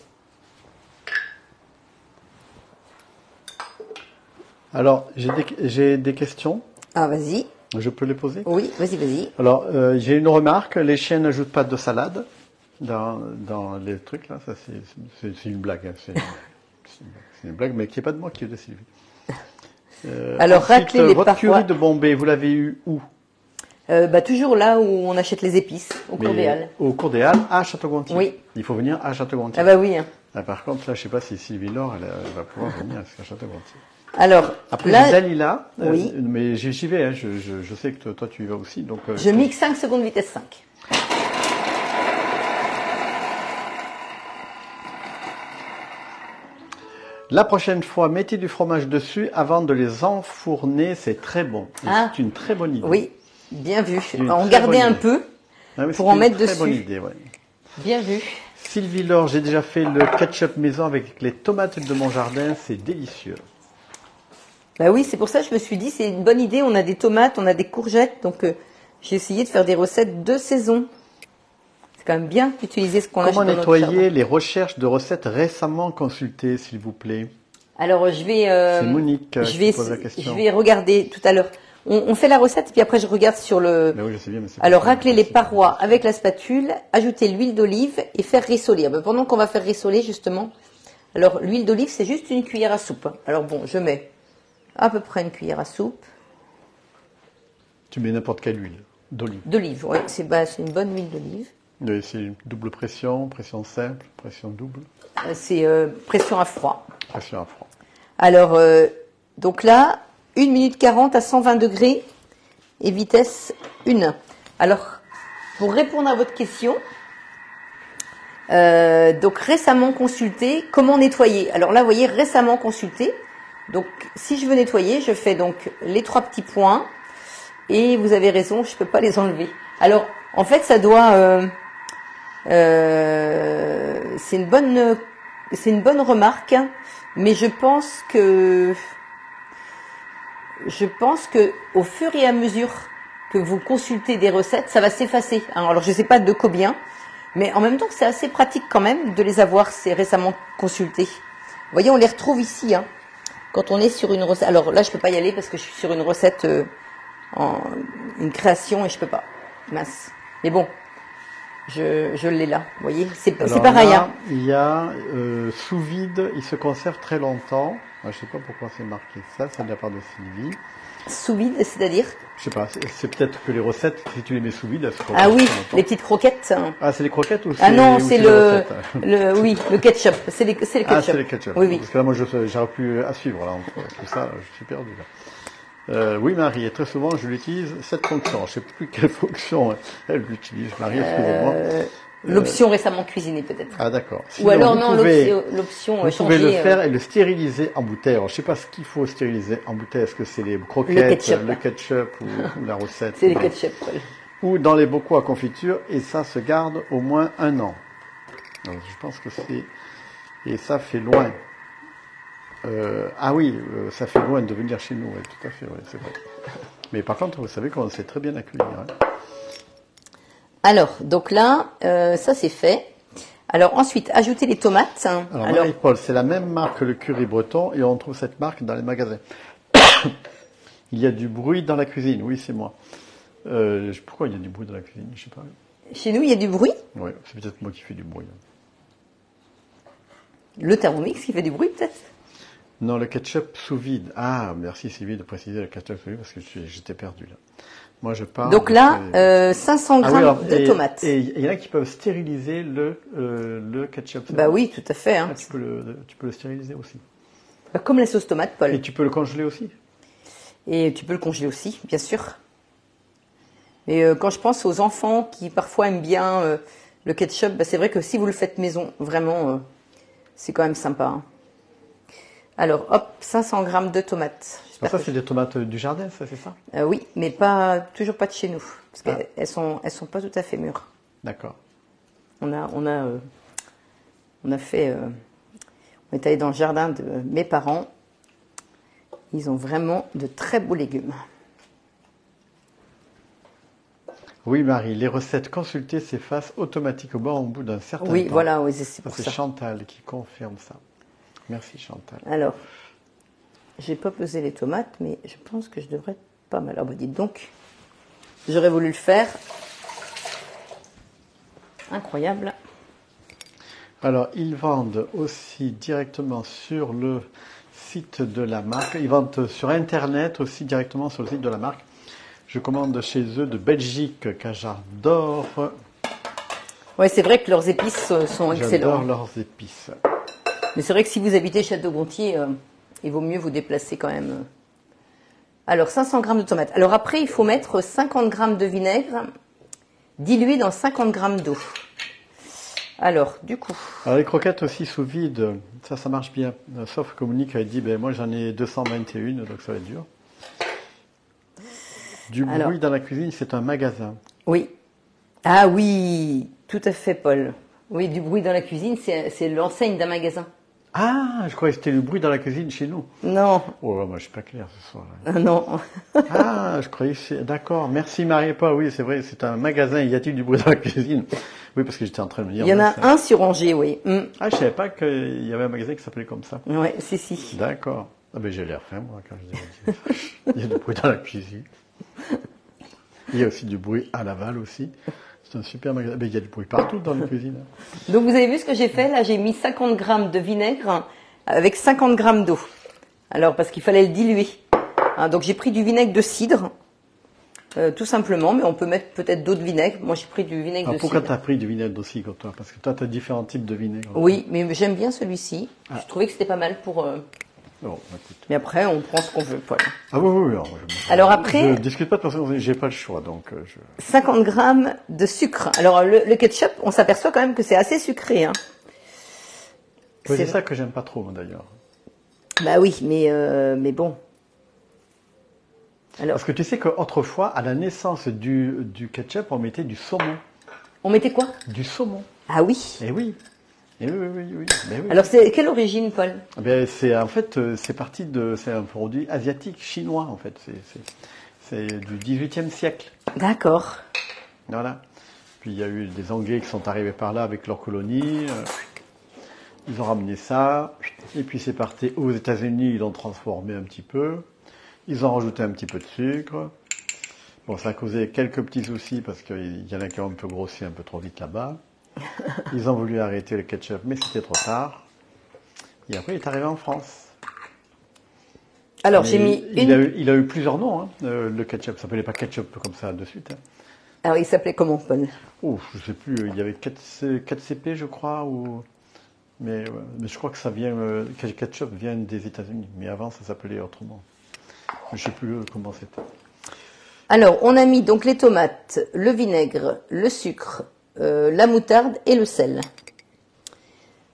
Alors, j'ai des questions. Ah, vas-y. Je peux les poser? Oui, vas-y. Alors, j'ai une remarque. Les chiens n'ajoutent pas de salade dans les trucs, là. Ça, c'est une blague. Hein. C'est une blague, mais qui n'est pas de moi, qui est de Sylvie. Alors, ensuite, racler les votre parois. curry de Bombay, vous l'avez eu où? Toujours là où on achète les épices, au cours des Halles. Au cours des Halles, à Château-Gontier. Oui. Il faut venir à Château-Gontier. Ah bah oui. Hein. Ah, par contre, là, je ne sais pas si Sylvie Laure, elle va pouvoir venir à Château-Gontier. Alors, après, là, j'ai Dalila, oui. mais j'y vais, hein, je sais que toi tu y vas aussi. Donc, je mixe 5 secondes vitesse 5. La prochaine fois, mettez du fromage dessus avant de les enfourner, c'est très bon. C'est une très bonne idée. Oui, bien vu. En garder un peu pour en mettre dessus. C'est une très bonne idée, ouais. Bien vu. Sylvie Laure, j'ai déjà fait le ketchup maison avec les tomates de mon jardin, c'est délicieux. Bah oui, c'est pour ça que je me suis dit, c'est une bonne idée. On a des tomates, on a des courgettes, donc j'ai essayé de faire des recettes de saison. C'est quand même bien d'utiliser ce qu'on achète dans notre jardin. Comment nettoyer les recherches de recettes récemment consultées, s'il vous plaît? Alors, je vais... c'est Monique qui pose la question. Je vais regarder tout à l'heure. On fait la recette, et puis après, je regarde sur le... Ben oui, je sais bien, mais alors, racler les parois avec la spatule, ajouter l'huile d'olive et faire rissoler. Ben, pendant qu'on va faire rissoler, justement... Alors, l'huile d'olive, c'est juste une cuillère à soupe. Alors bon, je mets à peu près une cuillère à soupe. Tu mets n'importe quelle huile d'olive. D'olive, oui. C'est une bonne huile d'olive. C'est une double pression, pression simple, pression double. C'est pression à froid. Pression à froid. Alors, donc là, 1 minute 40 à 120 degrés et vitesse 1. Alors, pour répondre à votre question, donc récemment consulté, comment nettoyer? Alors là, vous voyez, récemment consulté. Donc, si je veux nettoyer, je fais donc les 3 petits points. Et vous avez raison, je peux pas les enlever. Alors, en fait, ça doit... c'est une bonne remarque, mais je pense que au fur et à mesure que vous consultez des recettes, ça va s'effacer. Alors, je sais pas de combien, mais en même temps, c'est assez pratique quand même de les avoir, c'est récemment consultés. Vous voyez, on les retrouve ici, hein, quand on est sur une recette. Alors là, je peux pas y aller parce que je suis sur une recette, une création, et je peux pas. Mince. Mais bon. Je l'ai là, vous voyez, c'est pareil. Là, hein. Il y a sous vide, il se conserve très longtemps. Je ne sais pas pourquoi c'est marqué ça, c'est de la part de Sylvie. Sous vide, c'est-à-dire? Je sais pas, c'est peut-être que les recettes, si tu les mets sous vide, elles se conservent. Ah oui, très longtemps. les petites croquettes. Ah, c'est les croquettes ou c'est Ah non, c'est le ketchup. C'est le ketchup. Ah, c'est les ketchup. Oui. Parce que là, moi, j'aurais plus à suivre là entre tout ça, je suis perdu là. Oui, Marie, et très souvent, je l'utilise, cette fonction. Je ne sais plus quelle fonction elle l'utilise. Marie, excusez-moi. L'option récemment cuisinée, peut-être. Ah, d'accord. Ou alors, non, l'option vous pouvez le faire et le stériliser en bouteille. Alors, je ne sais pas ce qu'il faut stériliser en bouteille. Est-ce que c'est les croquettes, le ketchup ou la recette? C'est les ketchup, oui. Ou dans les bocaux à confiture, et ça se garde au moins 1 an. Alors, je pense que c'est... Et ça fait loin. Ah oui, ça fait loin de venir chez nous, oui, tout à fait, oui, c'est vrai. Mais par contre, vous savez qu'on sait très bien accueillir. Hein. Alors, donc là, ça c'est fait. Alors ensuite, ajoutez les tomates. Alors, Marie-Paul, c'est la même marque que le curry breton et on trouve cette marque dans les magasins. Il y a du bruit dans la cuisine. Oui, c'est moi. Pourquoi il y a du bruit dans la cuisine? Je sais pas. Chez nous, il y a du bruit. Oui, c'est peut-être moi qui fais du bruit. Le Thermomix qui fait du bruit, peut-être. Non, le ketchup sous vide. Ah, merci Sylvie de préciser le ketchup sous vide parce que j'étais perdu là. Moi, je parle. Donc là, 500 grammes de tomates. Et il y en a qui peuvent stériliser le ketchup. Bah oui, tout à fait. Hein. Ah, tu peux le stériliser aussi. Comme la sauce tomate, Paul. Et tu peux le congeler aussi. Et tu peux le congeler aussi, bien sûr. Mais quand je pense aux enfants qui parfois aiment bien le ketchup, bah, c'est vrai que si vous le faites maison, vraiment, c'est quand même sympa. Hein. Alors, hop, 500 grammes de tomates. Ça, c'est des tomates du jardin, ça, c'est ça? Oui, mais toujours pas de chez nous, parce qu'elles sont pas tout à fait mûres. D'accord. On est allé dans le jardin de mes parents. Ils ont vraiment de très beaux légumes. Oui, Marie, les recettes consultées s'effacent automatiquement au bout d'un certain temps. Oui, voilà, oui, c'est pour ça. C'est Chantal qui confirme ça. Merci Chantal. Alors, j'ai pas pesé les tomates, mais je pense que je devrais être pas mal. Alors, dites donc, j'aurais voulu le faire. Incroyable. Alors, ils vendent aussi directement sur le site de la marque. Ils vendent sur Internet aussi directement sur le site de la marque. Je commande chez eux de Belgique, que j'adore. Oui, c'est vrai que leurs épices sont excellents. J'adore leurs épices. Mais c'est vrai que si vous habitez Château-Gontier, il vaut mieux vous déplacer quand même. Alors, 500 grammes de tomates. Alors après, il faut mettre 50 grammes de vinaigre dilué dans 50 grammes d'eau. Alors, du coup... Alors, les croquettes aussi sous vide, ça marche bien. Sauf que Monique a dit, moi j'en ai 221, donc ça va être dur. Du bruit dans la cuisine, c'est un magasin. Oui. Ah oui, tout à fait, Paul. Oui, du bruit dans la cuisine, c'est l'enseigne d'un magasin. Ah, je croyais que c'était le bruit dans la cuisine chez nous. Non. Oh, moi je suis pas clair ce soir. Non. Ah, je croyais que c'est... D'accord, merci Marie-Paul. Oui, c'est vrai, c'est un magasin. Y a-t-il du bruit dans la cuisine? Oui, parce que j'étais en train de me dire... Il y en a un sur Angers, oui. Ah, je savais pas qu'il y avait un magasin qui s'appelait comme ça. Oui, si. D'accord. Ah ben j'ai l'air faim, moi, quand je dis... Il y a du bruit dans la cuisine. Il y a aussi du bruit à Laval aussi. C'est un super magasin. Mais il y a du bruit partout dans la cuisine. Donc vous avez vu ce que j'ai fait? Là, j'ai mis 50 grammes de vinaigre avec 50 grammes d'eau. Alors, parce qu'il fallait le diluer. Hein, donc j'ai pris du vinaigre de cidre, tout simplement. Mais on peut mettre peut-être d'autres vinaigres. Moi, j'ai pris du vinaigre de cidre. Pourquoi tu as pris du vinaigre de cidre, toi? Parce que toi, tu as différents types de vinaigre. Oui, mais j'aime bien celui-ci. Je trouvais que c'était pas mal pour... Bon, écoute. Mais après, on prend ce qu'on veut, Paul. Ah oui. Alors après... Je discute pas de toute façon, j'ai pas le choix, donc... 50 grammes de sucre. Alors, le ketchup, on s'aperçoit quand même que c'est assez sucré. Hein. Oui, c'est ça que j'aime pas trop, d'ailleurs. Bah oui, mais bon. Alors, parce que tu sais qu'autrefois, à la naissance du ketchup, on mettait du saumon. On mettait quoi? Du saumon. Ah oui. Eh oui. Oui. Ben oui. Alors, c'est quelle origine, Paul? C'est un produit asiatique, chinois, en fait. C'est du XVIIIe siècle. D'accord. Voilà. Puis il y a eu des Anglais qui sont arrivés par là avec leurs colonies. Ils ont ramené ça. Et puis c'est parti aux États-Unis, ils l'ont transformé un petit peu. Ils ont rajouté un petit peu de sucre. Bon, ça a causé quelques petits soucis parce qu'il y en a qui ont un peu grossi un peu trop vite là-bas. Ils ont voulu arrêter le ketchup, mais c'était trop tard. Et après, il est arrivé en France. Alors, j'ai mis il a eu plusieurs noms, hein, le ketchup. Ça s'appelait pas ketchup comme ça de suite. Hein. Alors, il s'appelait comment, Paul? Oh, je sais plus. Il y avait 4CP, je crois. Mais je crois que ketchup vient des États-Unis. Mais avant, ça s'appelait autrement. Je sais plus comment c'était. Alors, on a mis donc les tomates, le vinaigre, le sucre, la moutarde et le sel.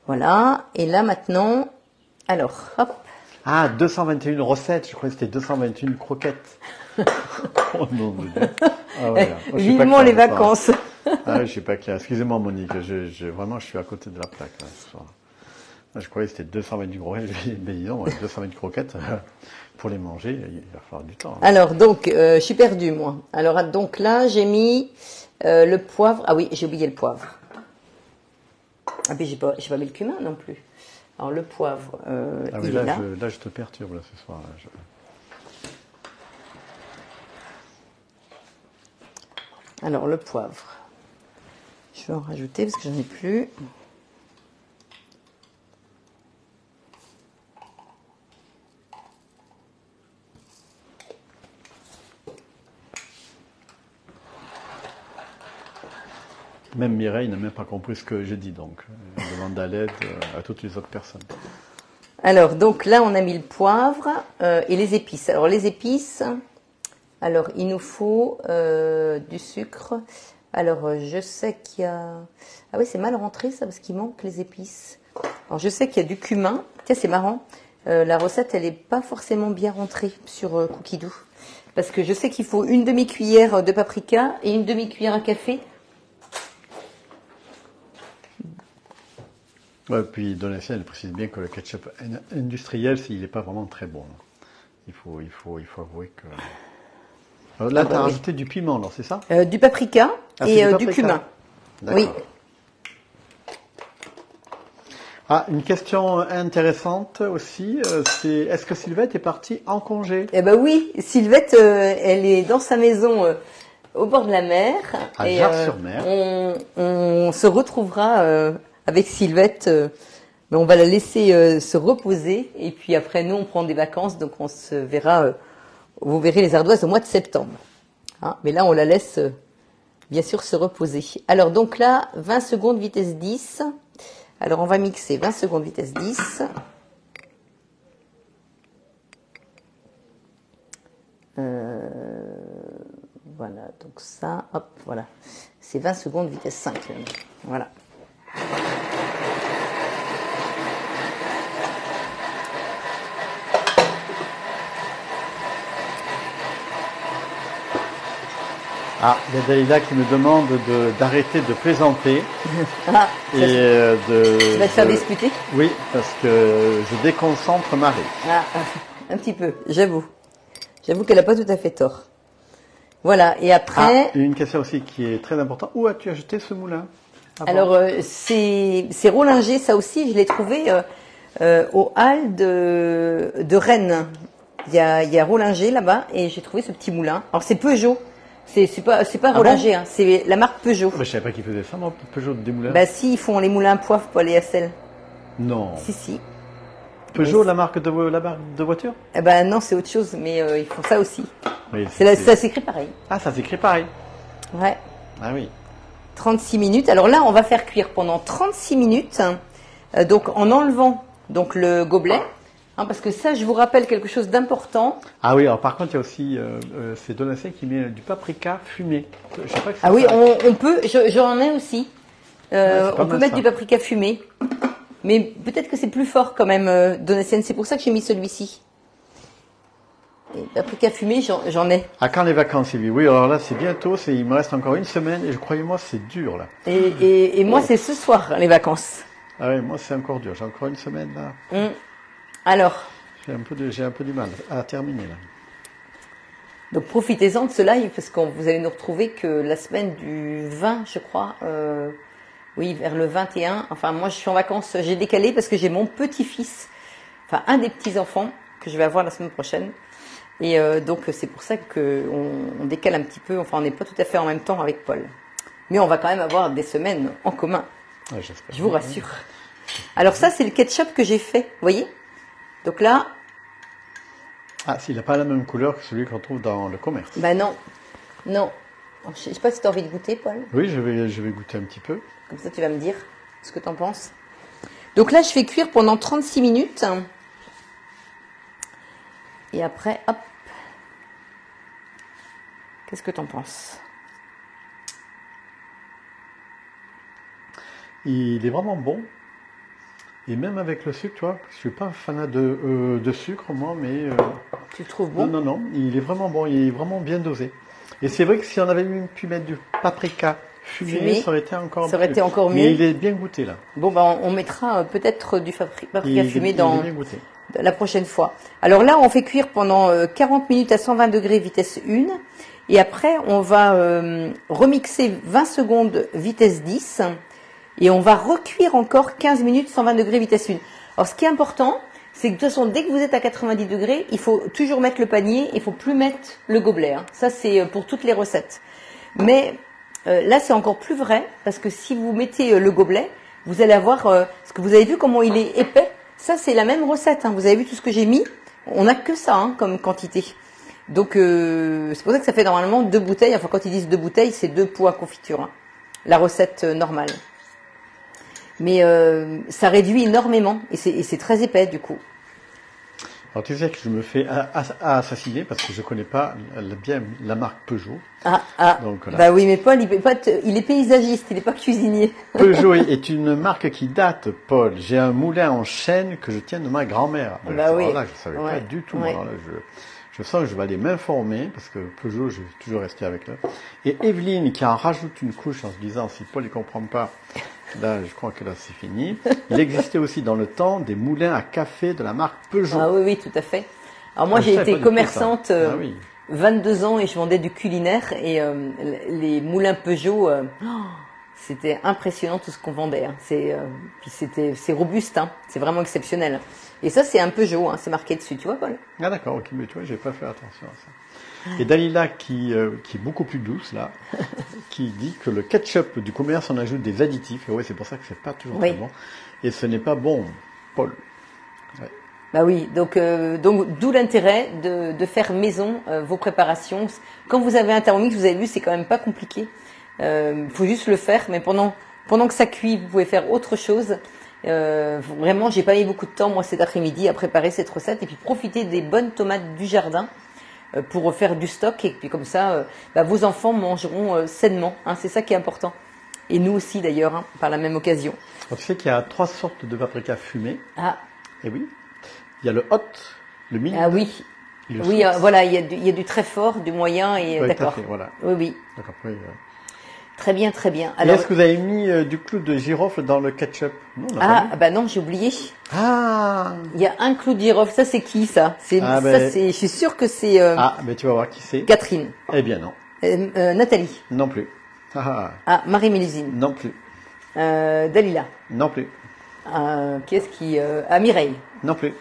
Voilà. Et là, maintenant, alors, hop. Ah, 221 recettes. Je croyais que c'était 221 croquettes. Oh non, de Dieu. Ah ouais, vivement les vacances. Ah, je suis pas clair. Excusez-moi, Monique. Vraiment, je suis à côté de la plaque là, ce soir. Je croyais que c'était 220 croquettes. Mais disons, 220 croquettes, pour les manger, il va falloir du temps. Hein. Alors, donc, je suis perdue, moi. Alors, donc là, j'ai mis le poivre. Ah oui, j'ai oublié le poivre. Ah ben j'ai pas mis le cumin non plus. Alors le poivre, Ah oui, il est là. là, je te perturbe là, ce soir. Là, Alors le poivre, je vais en rajouter parce que j'en ai plus. Même Mireille n'a même pas compris ce que j'ai dit, donc elle demande à l'aide à toutes les autres personnes. Alors donc là on a mis le poivre et les épices. Alors les épices, alors il nous faut du sucre. Alors je sais qu'il y a... Ah oui c'est mal rentré ça parce qu'il manque les épices. Alors je sais qu'il y a du cumin. Tiens c'est marrant, la recette elle n'est pas forcément bien rentrée sur Cookie Dough. Parce que je sais qu'il faut une demi-cuillère de paprika et une demi-cuillère à café. Ouais, puis Donatien, elle précise bien que le ketchup industriel, il n'est pas vraiment très bon. Il faut avouer que... Alors là, tu as rajouté du piment, alors c'est ça? Du paprika et du cumin. Oui. Ah, une question intéressante aussi, c'est est-ce que Sylvette est partie en congé? Eh ben oui, Sylvette, elle est dans sa maison au bord de la mer. À Jars-sur-Mer. On se retrouvera avec Sylvette, mais on va la laisser se reposer. Et puis après, nous, on prend des vacances, donc on se verra, vous verrez les ardoises au mois de septembre. Hein, mais là, on la laisse, bien sûr, se reposer. Alors donc là, 20 secondes, vitesse 10. Alors on va mixer 20 secondes, vitesse 10. Voilà, donc ça, hop, voilà. C'est 20 secondes, vitesse 5. Voilà. Ah, il y a Dalila qui me demande d'arrêter de plaisanter. Ah, et de... Tu vas te faire disputer? Oui, parce que je déconcentre Marie. Ah, un petit peu, j'avoue. J'avoue qu'elle n'a pas tout à fait tort. Voilà, et après... Ah, une question aussi qui est très importante. Où as-tu acheté ce moulin? Alors, c'est Rollinger, ça aussi, je l'ai trouvé au hall de Rennes. Il y a Rollinger là-bas, et j'ai trouvé ce petit moulin. Alors, c'est Peugeot. C'est pas Rollinger, bon hein, c'est la marque Peugeot. Je savais pas qu'ils faisaient ça, moi, Peugeot, des moulins. Bah si, ils font les moulins à poivre pour aller à sel. Non. Si. Peugeot, la marque de voiture? Eh ben non, c'est autre chose, mais ils font ça aussi. Oui, Ça s'écrit pareil. Ah, ça s'écrit pareil. Ouais. Ah oui. 36 minutes. Alors là, on va faire cuire pendant 36 minutes. Donc en enlevant donc le gobelet. Hein, parce que ça, je vous rappelle quelque chose d'important. Ah oui, alors par contre, il y a aussi, c'est Donatien qui met du paprika fumé. Je sais pas que Ah oui, ça... on peut, j'en ai aussi. On peut mettre du paprika fumé. Mais peut-être que c'est plus fort quand même, Donatien. C'est pour ça que j'ai mis celui-ci. Et paprika fumé, j'en ai. À quand les vacances, Sylvie? Oui, alors là, c'est bientôt, il me reste encore une semaine, et croyez-moi, c'est dur, là. Et moi, c'est ce soir, les vacances. Ah oui, moi, c'est encore dur. J'ai encore une semaine, là. Alors. J'ai un peu du mal à terminer, là. Donc, profitez-en de ce live, parce que vous allez nous retrouver que la semaine du 20, je crois. Oui, vers le 21. Enfin, moi, je suis en vacances. J'ai décalé parce que j'ai mon petit-fils, enfin, un des petits-enfants que je vais avoir la semaine prochaine. Et donc, c'est pour ça qu'on décale un petit peu. Enfin, on n'est pas tout à fait en même temps avec Paul. Mais on va quand même avoir des semaines en commun. Ouais, je vous rassure. Alors ça, c'est le ketchup que j'ai fait. Vous voyez? Donc là... Ah, s'il n'a pas la même couleur que celui qu'on trouve dans le commerce. Ben non. Non. Je sais pas si tu as envie de goûter, Paul. Oui, je vais goûter un petit peu. Comme ça, tu vas me dire ce que tu en penses. Donc là, je fais cuire pendant 36 minutes. Et après, hop. Qu'est-ce que tu en penses? Il est vraiment bon. Et même avec le sucre, tu vois, je suis pas fanat de sucre, moi, mais... Tu le trouves bon? Non, il est vraiment bon, il est vraiment bien dosé. Et c'est vrai que si on avait pu mettre du paprika fumé, ça aurait été encore mieux. Mais il est bien goûté, là. Bon, ben, on mettra peut-être du paprika fumé goûté. La prochaine fois. Alors là, on fait cuire pendant 40 minutes à 120 degrés, vitesse 1. Et après, on va remixer 20 secondes, vitesse 10. Et on va recuire encore 15 minutes 120 degrés vitesse 1. Alors ce qui est important, c'est que de toute façon, dès que vous êtes à 90 degrés, il faut toujours mettre le panier, il faut plus mettre le gobelet. Hein. Ça, c'est pour toutes les recettes. Mais là, c'est encore plus vrai, parce que si vous mettez le gobelet, vous allez avoir... parce que vous avez vu comment il est épais. Ça, c'est la même recette. Hein. Vous avez vu tout ce que j'ai mis. On n'a que ça hein, comme quantité. Donc, c'est pour ça que ça fait normalement 2 bouteilles. Enfin, quand ils disent 2 bouteilles, c'est 2 pots à confiture. Hein. La recette normale. Mais ça réduit énormément. Et c'est très épais, du coup. Alors tu sais que je me fais assassiner parce que je connais pas bien la marque Peugeot. Donc, voilà. Bah oui, mais Paul, il est paysagiste, il n'est pas cuisinier. Peugeot est une marque qui date, Paul. J'ai un moulin en chêne que je tiens de ma grand-mère. Bah oui. Là, je savais pas du tout. Alors là, je sens que je vais aller m'informer parce que Peugeot, je vais toujours rester avec eux. Et Evelyne qui en rajoute une couche en se disant si Paul ne comprend pas, là, je crois que là, c'est fini. Il existait aussi dans le temps des moulins à café de la marque Peugeot. Ah oui, tout à fait. Alors moi, j'ai été commerçante 22 ans et je vendais du culinaire et les moulins Peugeot, c'était impressionnant tout ce qu'on vendait. Hein. Puis c'est robuste, hein. C'est vraiment exceptionnel. Et ça, c'est un Peugeot, hein. C'est marqué dessus, tu vois, Paul. Ah d'accord, ok, mais tu vois, j'ai pas fait attention à ça. Et Dalila qui est beaucoup plus douce là, qui dit que le ketchup du commerce on ajoute des additifs. Et ouais, c'est pour ça que c'est pas toujours très bon. Et ce n'est pas bon, Paul. Ouais. Bah oui, donc d'où l'intérêt de faire maison vos préparations. Quand vous avez un Thermomix, vous avez vu, c'est quand même pas compliqué. Faut juste le faire, mais pendant que ça cuit, vous pouvez faire autre chose. Vraiment, j'ai pas mis beaucoup de temps moi cet après-midi à préparer cette recette et puis profiter des bonnes tomates du jardin pour faire du stock et puis comme ça, vos enfants mangeront sainement. Hein, c'est ça qui est important. Et nous aussi d'ailleurs, hein, par la même occasion. Alors, tu sais qu'il y a 3 sortes de paprika fumé. Ah. Et oui. Il y a le hot, le mild. Ah oui. Oui, voilà, il y a du très fort, du moyen et d'accord. Voilà. Oui. D'accord. Très bien. Alors, est-ce que vous avez mis du clou de girofle dans le ketchup? Non, non, j'ai oublié. Ah. Il y a un clou de girofle. Ça, c'est qui ça? Je suis sûre que c'est. Tu vas voir qui c'est. Catherine. Eh bien non. Nathalie. Non plus. Marie-Mélusine. Non plus. Dalila. Non plus. Qu'est-ce qui Mireille. Non plus.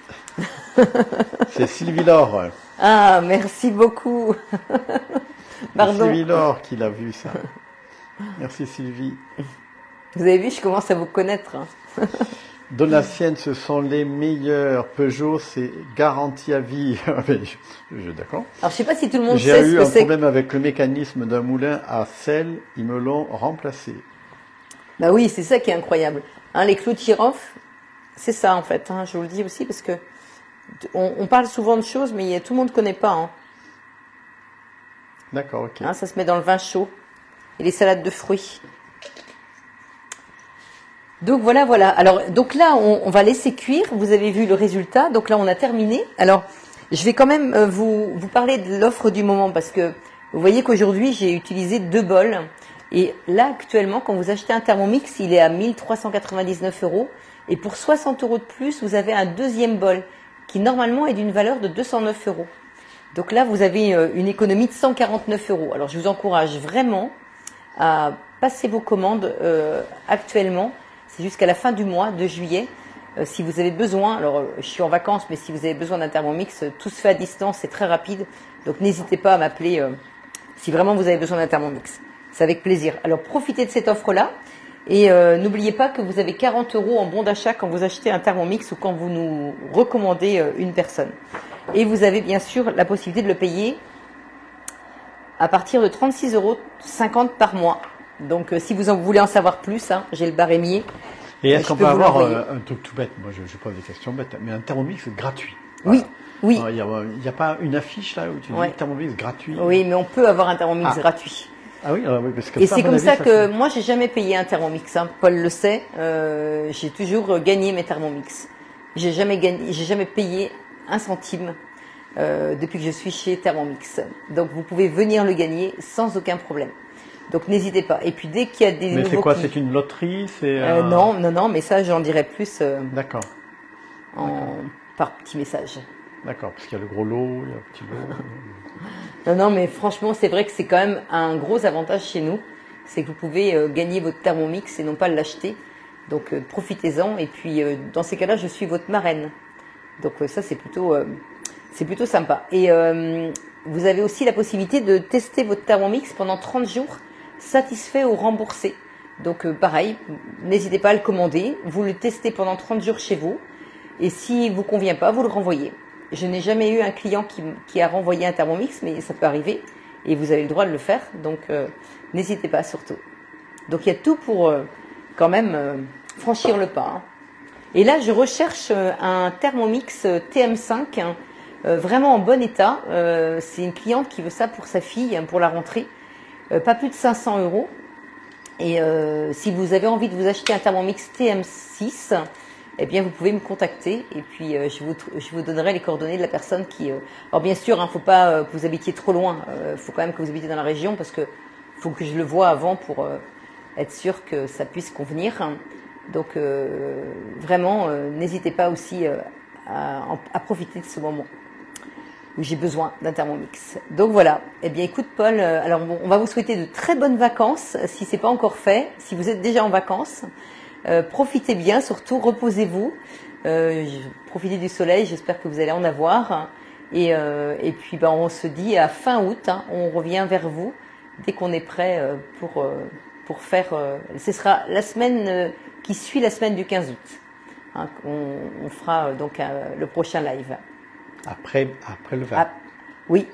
C'est Sylvie Laure. Ah, merci beaucoup. Pardon. Sylvie Laure qui l'a vu ça. Merci Sylvie. Vous avez vu, je commence à vous connaître. Hein. Donatienne, ce sont les meilleurs. Peugeot, c'est garanti à vie. D'accord. Alors, je sais pas si tout le monde sait ce que c'est. J'ai eu un problème avec le mécanisme d'un moulin à sel. Ils me l'ont remplacé. Bah oui, c'est ça qui est incroyable. Hein, les clous de girofle, c'est ça en fait. Hein, je vous le dis aussi parce que on parle souvent de choses, mais tout le monde ne connaît pas. Hein. D'accord, ok. Hein, ça se met dans le vin chaud et les salades de fruits. Donc voilà. Alors donc là, on va laisser cuire. Vous avez vu le résultat. Donc là, on a terminé. Alors, je vais quand même vous parler de l'offre du moment parce que vous voyez qu'aujourd'hui, j'ai utilisé 2 bols. Et là, actuellement, quand vous achetez un Thermomix, il est à 1399 €. Et pour 60 € de plus, vous avez un deuxième bol qui normalement est d'une valeur de 209 €. Donc là, vous avez une économie de 149 €. Alors, je vous encourage vraiment à passer vos commandes actuellement. C'est jusqu'à la fin du mois de juillet. Si vous avez besoin, alors je suis en vacances, mais si vous avez besoin d'un Thermomix, tout se fait à distance, c'est très rapide. Donc n'hésitez pas à m'appeler si vraiment vous avez besoin d'un Thermomix. C'est avec plaisir. Alors profitez de cette offre-là et n'oubliez pas que vous avez 40 € en bon d'achat quand vous achetez un Thermomix ou quand vous nous recommandez une personne. Et vous avez bien sûr la possibilité de le payer à partir de 36,50 € par mois. Donc si vous voulez en savoir plus, hein, j'ai le barémier. Et est-ce qu'on peut avoir un truc tout bête? Moi je pose des questions bêtes, mais un Thermomix gratuit. Voilà. Oui. Il n'y a pas une affiche là où tu dis Thermomix gratuit? Oui, mais on peut avoir un Thermomix gratuit. Ah oui, parce que et c'est comme ça que moi j'ai jamais payé un Thermomix. Hein. Paul le sait. J'ai toujours gagné mes Thermomix. J'ai jamais payé un centime depuis que je suis chez Thermomix. Donc vous pouvez venir le gagner sans aucun problème. Donc n'hésitez pas. Et puis dès qu'il y a des nouveaux. Mais c'est quoi? C'est une loterie? Non, mais ça j'en dirai plus. D'accord. Par petit message. D'accord, parce qu'il y a le gros lot, il y a le petit lot. Non, mais franchement, c'est vrai que c'est quand même un gros avantage chez nous. c'est que vous pouvez gagner votre Thermomix et non pas l'acheter. Donc profitez-en et puis dans ces cas-là, je suis votre marraine. Donc ça c'est plutôt sympa. Et vous avez aussi la possibilité de tester votre Thermomix pendant 30 jours, satisfait ou remboursé. Donc pareil, n'hésitez pas à le commander, vous le testez pendant 30 jours chez vous et si vous convient pas, vous le renvoyez. Je n'ai jamais eu un client qui a renvoyé un Thermomix, mais ça peut arriver et vous avez le droit de le faire, donc n'hésitez pas surtout. Donc il y a tout pour quand même franchir le pas. Hein. Et là, je recherche un Thermomix TM5, hein, vraiment en bon état. C'est une cliente qui veut ça pour sa fille, hein, pour la rentrée. Pas plus de 500 €. Et si vous avez envie de vous acheter un Thermomix TM6, eh bien vous pouvez me contacter et puis je vous donnerai les coordonnées de la personne qui. Alors bien sûr, hein, faut pas que vous habitiez trop loin. Faut quand même que vous habitiez dans la région parce que faut que je le voie avant pour être sûr que ça puisse convenir. Donc vraiment, n'hésitez pas aussi à profiter de ce moment où j'ai besoin d'un Thermomix. Donc voilà. Eh bien, écoute Paul, alors bon, on va vous souhaiter de très bonnes vacances si c'est pas encore fait. Si vous êtes déjà en vacances, profitez bien, surtout reposez-vous, profitez du soleil. J'espère que vous allez en avoir. Et puis, ben, on se dit à fin août. Hein, on revient vers vous dès qu'on est prêt pour faire. Ce sera la semaine qui suit la semaine du 15 août. Hein, on fera donc le prochain live. Après le 20. Ah, oui.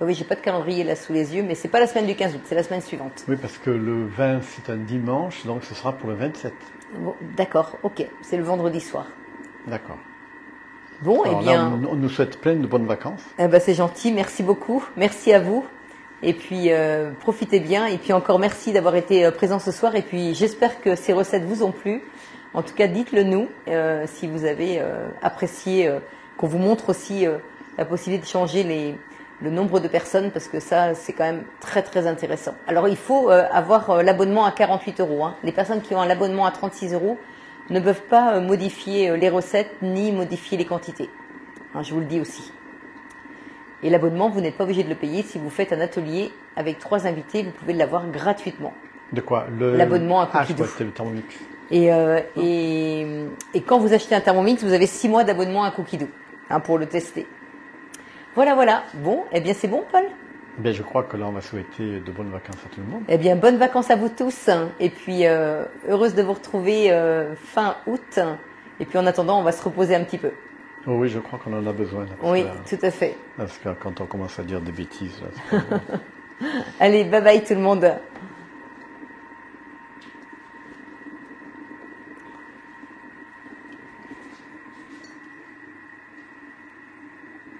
J'ai pas de calendrier là sous les yeux, mais c'est pas la semaine du 15 août, c'est la semaine suivante. Oui, parce que le 20, c'est un dimanche, donc ce sera pour le 27. Bon, d'accord, ok, c'est le vendredi soir. D'accord. Bon, alors, eh bien. Là, on nous souhaite plein de bonnes vacances. Eh ben, c'est gentil, merci beaucoup, merci à vous. Et puis, profitez bien. Et puis encore merci d'avoir été présent ce soir. Et puis, j'espère que ces recettes vous ont plu. En tout cas, dites-le nous si vous avez apprécié. Qu'on vous montre aussi la possibilité de changer le nombre de personnes parce que ça, c'est quand même très très intéressant. Alors, il faut avoir l'abonnement à 48 €. Hein. Les personnes qui ont un abonnement à 36 € ne peuvent pas modifier les recettes ni modifier les quantités. Hein, je vous le dis aussi. Et l'abonnement, vous n'êtes pas obligé de le payer. Si vous faites un atelier avec 3 invités, vous pouvez l'avoir gratuitement. De quoi L'abonnement à Cookidoo. le Thermomix. Et quand vous achetez un Thermomix, vous avez 6 mois d'abonnement à Cookidoo. Hein, pour le tester. Voilà. Bon, eh bien c'est bon, Paul. Ben, je crois que là, on va souhaiter de bonnes vacances à tout le monde. Eh bien, bonnes vacances à vous tous. Et puis, heureuse de vous retrouver fin août. Et puis, en attendant, on va se reposer un petit peu. Oh oui, je crois qu'on en a besoin. Là, oui, tout à fait. Parce que quand on commence à dire des bêtises... Là, Allez, bye bye tout le monde.